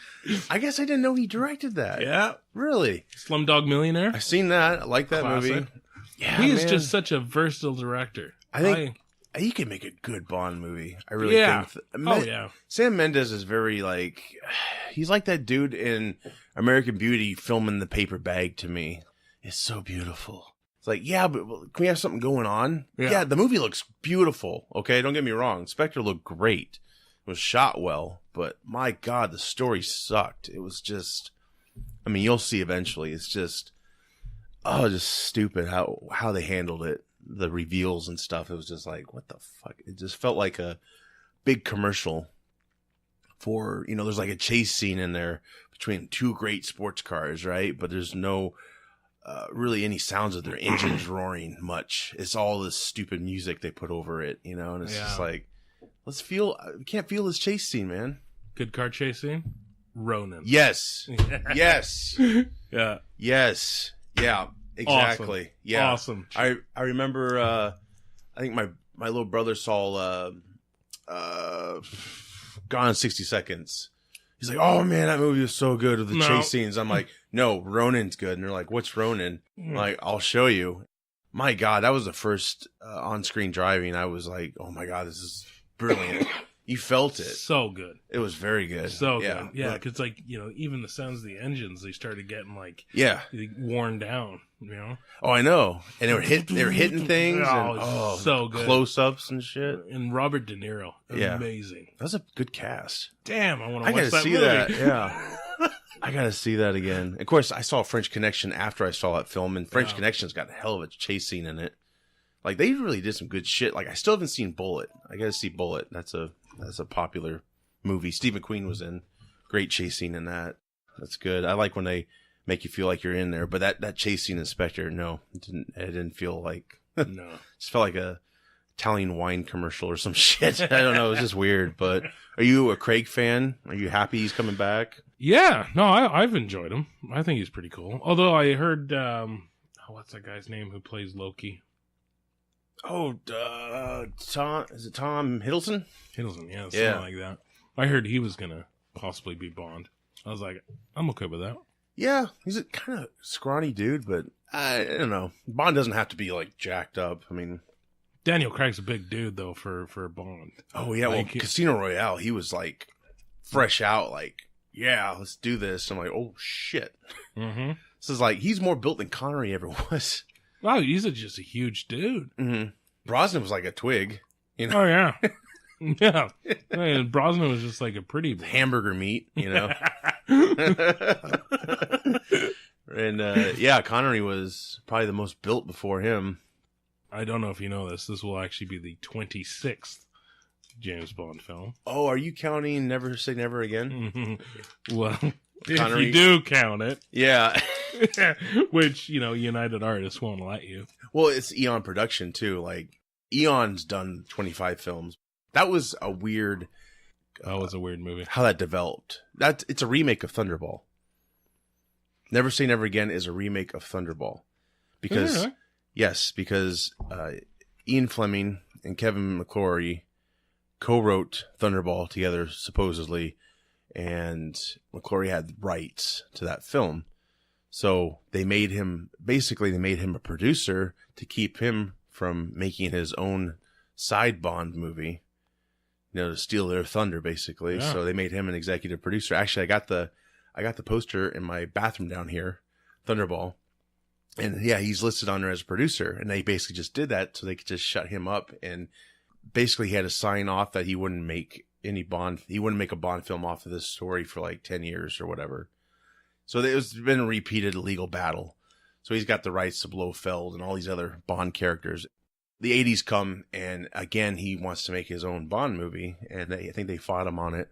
S3: I guess I didn't know he directed that.
S4: Yeah.
S3: Really?
S4: Slumdog Millionaire?
S3: I've seen that. I like that movie.
S4: Yeah, he is just such a versatile director.
S3: I think he can make a good Bond movie. I really think.
S4: Yeah.
S3: Sam Mendes is very like, he's like that dude in American Beauty filming the paper bag to me. It's so beautiful. It's like, yeah, but can we have something going on? Yeah, the movie looks beautiful. Okay, don't get me wrong. Spectre looked great. It was shot well, but my God, the story sucked. It was just, I mean, you'll see eventually. It's just, just stupid how they handled it. The reveals and stuff. It was just like, what the fuck? It just felt like a big commercial for, there's like a chase scene in there between two great sports cars, right? But there's no really any sounds of their engines roaring much. It's all this stupid music they put over it, and it's just like, we can't feel this chase scene, man.
S4: Good car chase scene? Ronin.
S3: Yes. Yes.
S4: Yeah.
S3: Yes. Yeah. Exactly.
S4: Awesome.
S3: Yeah.
S4: Awesome.
S3: I remember, I think my little brother saw, Gone in 60 Seconds. He's like, oh man, that movie was so good with the chase scenes. I'm like, no, Ronin's good. And they're like, what's Ronin? I'm like, I'll show you. My God, that was the first on-screen driving. I was like, oh my God, this is brilliant. You felt it.
S4: So good.
S3: It was very good.
S4: So good. Yeah, because like, even the sounds of the engines, they started getting like worn down,
S3: Oh, I know. And they were hitting things.
S4: So good.
S3: Close-ups and shit.
S4: And Robert De Niro. Amazing.
S3: That was a good cast.
S4: Damn, I want to watch
S3: gotta see
S4: movie.
S3: that. Yeah. I gotta see that again. Of course, I saw French Connection after I saw that film, and French Connection's got a hell of a chase scene in it. Like, they really did some good shit. Like, I still haven't seen Bullet. I gotta see Bullet. That's a popular movie. Steve McQueen was in. Great chase scene in that. That's good. I like when they make you feel like you're in there. But that chase scene in Spectre, no, it didn't feel like. No, it just felt like a Italian wine commercial or some shit. I don't know. It was just weird. But are you a Craig fan? Are you happy he's coming back?
S4: Yeah. No, I've enjoyed him. I think he's pretty cool. Although I heard, what's that guy's name who plays Loki?
S3: Oh, Tom, is it Tom Hiddleston?
S4: Hiddleston, yeah, something like that. I heard he was gonna possibly be Bond. I was like, I'm okay with that. Yeah,
S3: he's a kind of scrawny dude, but I don't know. Bond doesn't have to be like jacked up. I mean,
S4: Daniel Craig's a big dude though for Bond.
S3: Oh yeah, like, well, Casino Royale, he was like fresh out, like, yeah, let's do this. I'm like, oh shit. Mm-hmm. This is like, he's more built than Connery ever was.
S4: Wow, he's just a huge dude.
S3: Mm-hmm. Brosnan was like a twig.
S4: Oh, yeah. Yeah. And Brosnan was just like a pretty boy.
S3: Hamburger meat, And, Connery was probably the most built before him.
S4: I don't know if you know this. This will actually be the 26th James Bond film.
S3: Oh, are you counting Never Say Never Again?
S4: Well, Connery, if you do count it.
S3: Yeah.
S4: Which, United Artists won't let you.
S3: Well, it's Eon production, too. Like, Eon's done 25 films. That was a weird...
S4: That was a weird movie.
S3: How that developed. It's a remake of Thunderball. Never Say Never Again is a remake of Thunderball. Because, because Ian Fleming and Kevin McClory co-wrote Thunderball together, supposedly, and McClory had rights to that film. So they made him a producer to keep him from making his own side Bond movie, to steal their thunder, basically. Yeah. So they made him an executive producer. Actually, I got the poster in my bathroom down here, Thunderball. And yeah, he's listed on there as a producer. And they basically just did that so they could just shut him up. And basically he had to sign off that he wouldn't make a Bond film off of this story for like 10 years or whatever. So it's been a repeated legal battle. So he's got the rights to Blofeld and all these other Bond characters. The 80s come, and again, he wants to make his own Bond movie, and I think they fought him on it.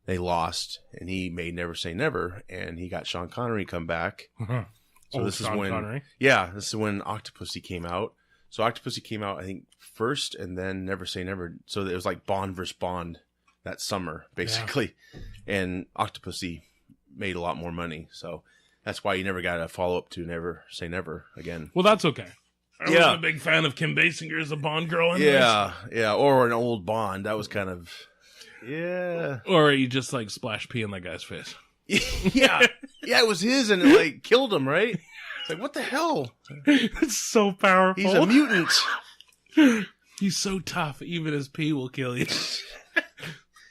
S3: They lost, and he made Never Say Never, and he got Sean Connery come back. So this is when Octopussy came out. So Octopussy came out, I think, first, and then Never Say Never. So it was like Bond versus Bond that summer, basically. Yeah. And Octopussy made a lot more money, so that's why you never got a follow-up to Never Say Never again.
S4: Well, that's okay. I wasn't a big fan of Kim Basinger as a Bond girl. Anyways.
S3: Yeah, or an old Bond. That was kind of,
S4: Or you just like splash pee in that guy's face.
S3: yeah, it was his, and it like killed him, right? It's like, what the hell?
S4: It's so powerful.
S3: He's a mutant.
S4: He's so tough. Even his pee will kill you.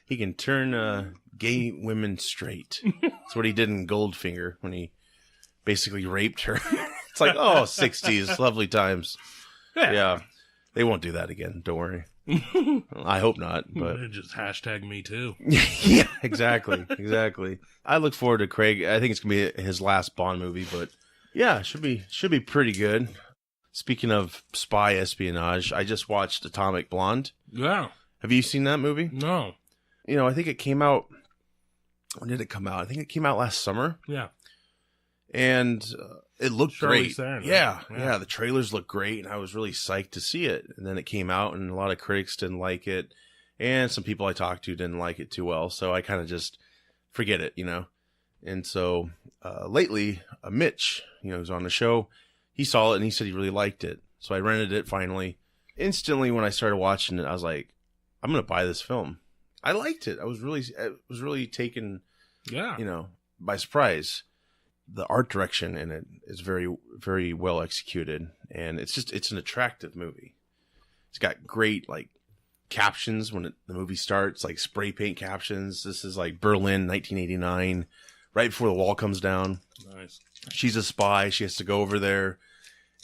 S3: He can turn gay women straight. That's what he did in Goldfinger when he basically raped her. It's like, 60s, lovely times. Yeah. They won't do that again. Don't worry. I hope not. But
S4: just hashtag me too.
S3: Yeah, exactly. I look forward to Craig. I think it's going to be his last Bond movie, but yeah, should be pretty good. Speaking of spy espionage, I just watched Atomic Blonde.
S4: Yeah.
S3: Have you seen that movie?
S4: No.
S3: I think it came out. When did it come out? I think it came out last summer.
S4: Yeah.
S3: And it looked great.
S4: Theron,
S3: yeah. The trailers looked great, and I was really psyched to see it. And then it came out, and a lot of critics didn't like it, and some people I talked to didn't like it too well. So I kind of just forget it, And so lately, Mitch, who's on the show, he saw it and he said he really liked it. So I rented it finally. Instantly, when I started watching it, I was like, I'm gonna buy this film. I liked it. I was really taken, by surprise. The art direction in it is very, very well executed, and it's an attractive movie. It's got great captions when the movie starts, like spray paint captions. This is like Berlin, 1989, right before the wall comes down.
S4: Nice.
S3: She's a spy. She has to go over there,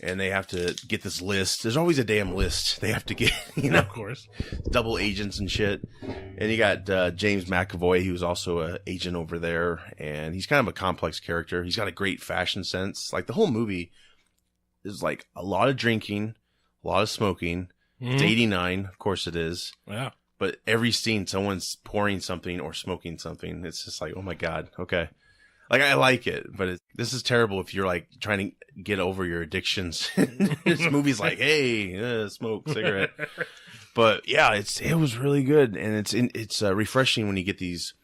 S3: and they have to get this list. There's always a damn list they have to get, you know,
S4: Of course.
S3: double agents and shit. And you got James McAvoy, who's also an agent over there, and he's kind of a complex character. He's got a great fashion sense. Like, the whole movie is like a lot of drinking, a lot of smoking. It's 89, of course it is.
S4: Yeah.
S3: But every scene, someone's pouring something or smoking something. It's just like, oh my God, okay. Like, I like it, but this is terrible if you're like trying to get over your addictions. This movie's like, hey, smoke, cigarette. But yeah, it was really good, and it's refreshing when you get these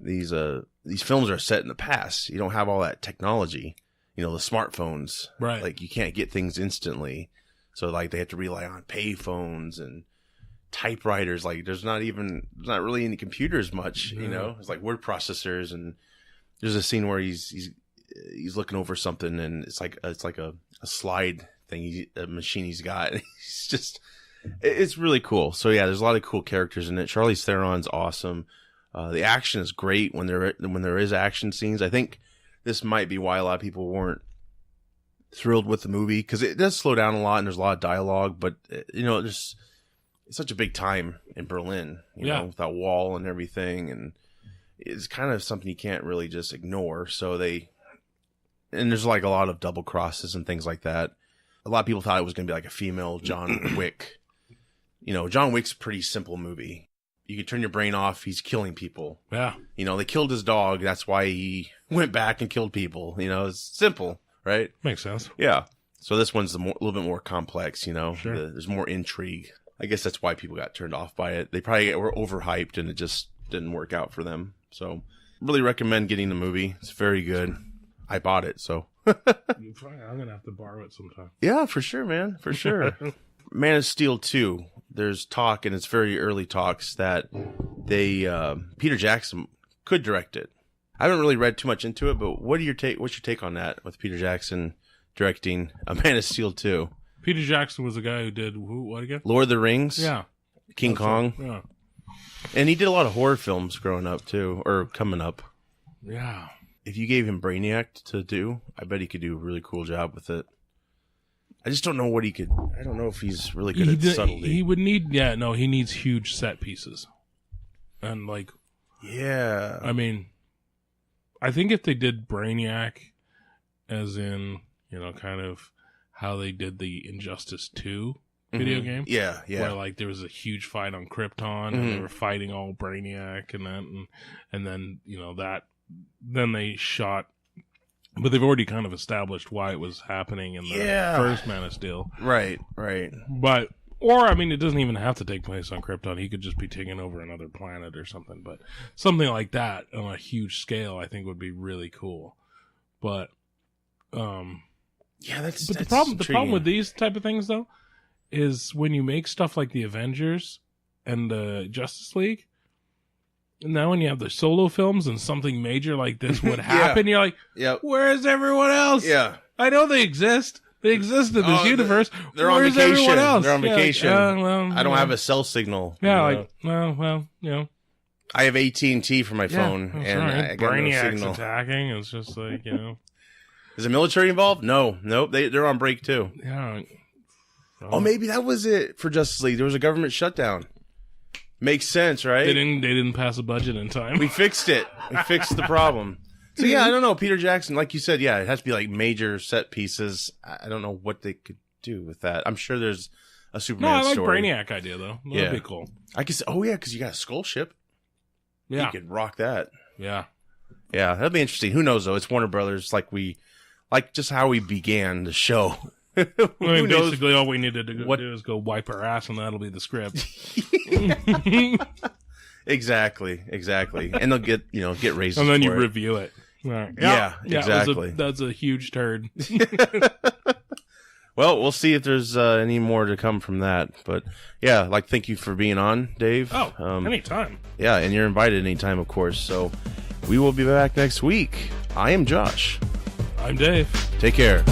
S3: films are set in the past. You don't have all that technology, you know, the smartphones.
S4: Right.
S3: Like, you can't get things instantly, so like they have to rely on pay phones and typewriters. Like, there's not really any computers much. You know, it's like word processors, and there's a scene where he's looking over something, and it's like a slide thing, a machine he's got. He's just, it's really cool. So yeah, there's a lot of cool characters in it. Charlize Theron's awesome. The action is great when there is action scenes. I think this might be why a lot of people weren't thrilled with the movie, because it does slow down a lot and there's a lot of dialogue. But you know, it's such a big time in Berlin, you know, with that wall and everything, and it's kind of something you can't really just ignore. So there's like a lot of double crosses and things like that. A lot of people thought it was going to be like a female John Wick. You know, John Wick's a pretty simple movie. You can turn your brain off. He's killing people. Yeah. You know, they killed his dog. That's why he went back and killed people. You know, it's simple, right?
S4: Makes sense.
S3: Yeah. So this one's a little bit more complex, you know.
S4: Sure.
S3: There's more intrigue. I guess that's why people got turned off by it. They probably were overhyped and it just didn't work out for them. So really recommend getting the movie. It's very good. I bought it, so.
S4: I'm going to have to borrow it sometime.
S3: Yeah, for sure, man. For sure. Man of Steel 2. There's talk, and it's very early talks, that Peter Jackson could direct it. I haven't really read too much into it, but what's your take on that, with Peter Jackson directing a Man of Steel 2?
S4: Peter Jackson was the guy who did what again?
S3: Lord of the Rings.
S4: Yeah.
S3: King Kong.
S4: Right. Yeah.
S3: And he did a lot of horror films growing up too, or coming up.
S4: Yeah.
S3: If you gave him Brainiac to do, I bet he could do a really cool job with it. I just don't know what he could. I don't know if he's really good at subtlety.
S4: He would need. Yeah, no, he needs huge set pieces, and like.
S3: Yeah.
S4: I mean, I think if they did Brainiac, as in, you know, kind of how they did the Injustice 2 video game.
S3: Yeah, yeah.
S4: Where like there was a huge fight on Krypton, and they were fighting all Brainiac and that, and then, you know, then they shot, but they've already kind of established why it was happening in the first Man of Steel.
S3: Right, right.
S4: But, or I mean, it doesn't even have to take place on Krypton. He could just be taking over another planet or something. But something like that on a huge scale, I think, would be really cool. But,
S3: yeah, that's
S4: the problem with these type of things though is when you make stuff like the Avengers and the Justice League, and now when you have the solo films and something major like this would happen, you're like, where's everyone else?
S3: Yeah.
S4: I know they exist. They exist in this universe.
S3: They're on
S4: Where's
S3: vacation.
S4: everyone else?
S3: They're on vacation.
S4: Well,
S3: I don't have a cell signal.
S4: Yeah,
S3: you
S4: like, well, you know.
S3: I have AT&T for my phone, and I got no signal.
S4: Attacking. It's just like, you know.
S3: Is the military involved? No. Nope. They're on break too.
S4: Yeah.
S3: Oh, maybe that was it for Justice League. There was a government shutdown. Makes sense, right?
S4: They didn't pass a budget in time.
S3: We fixed it. We fixed the problem. So yeah, I don't know. Peter Jackson, like you said, yeah, it has to be like major set pieces. I don't know what they could do with that. I'm sure there's a Superman story.
S4: No, I like Brainiac idea though. That'd be cool.
S3: I could say, because you got a skull ship.
S4: Yeah,
S3: you could rock that.
S4: Yeah,
S3: that'd be interesting. Who knows though? It's Warner Brothers. Like just how we began the show.
S4: I mean, basically, all we needed to do is go wipe our ass, and that'll be the script.
S3: Exactly. And they'll get raises,
S4: and then you review it. Right.
S3: Yeah, exactly.
S4: That's a huge turd.
S3: Well, we'll see if there's any more to come from that. But yeah, thank you for being on, Dave.
S4: Oh, anytime.
S3: Yeah, and you're invited anytime, of course. So we will be back next week. I am Josh.
S4: I'm Dave.
S3: Take care.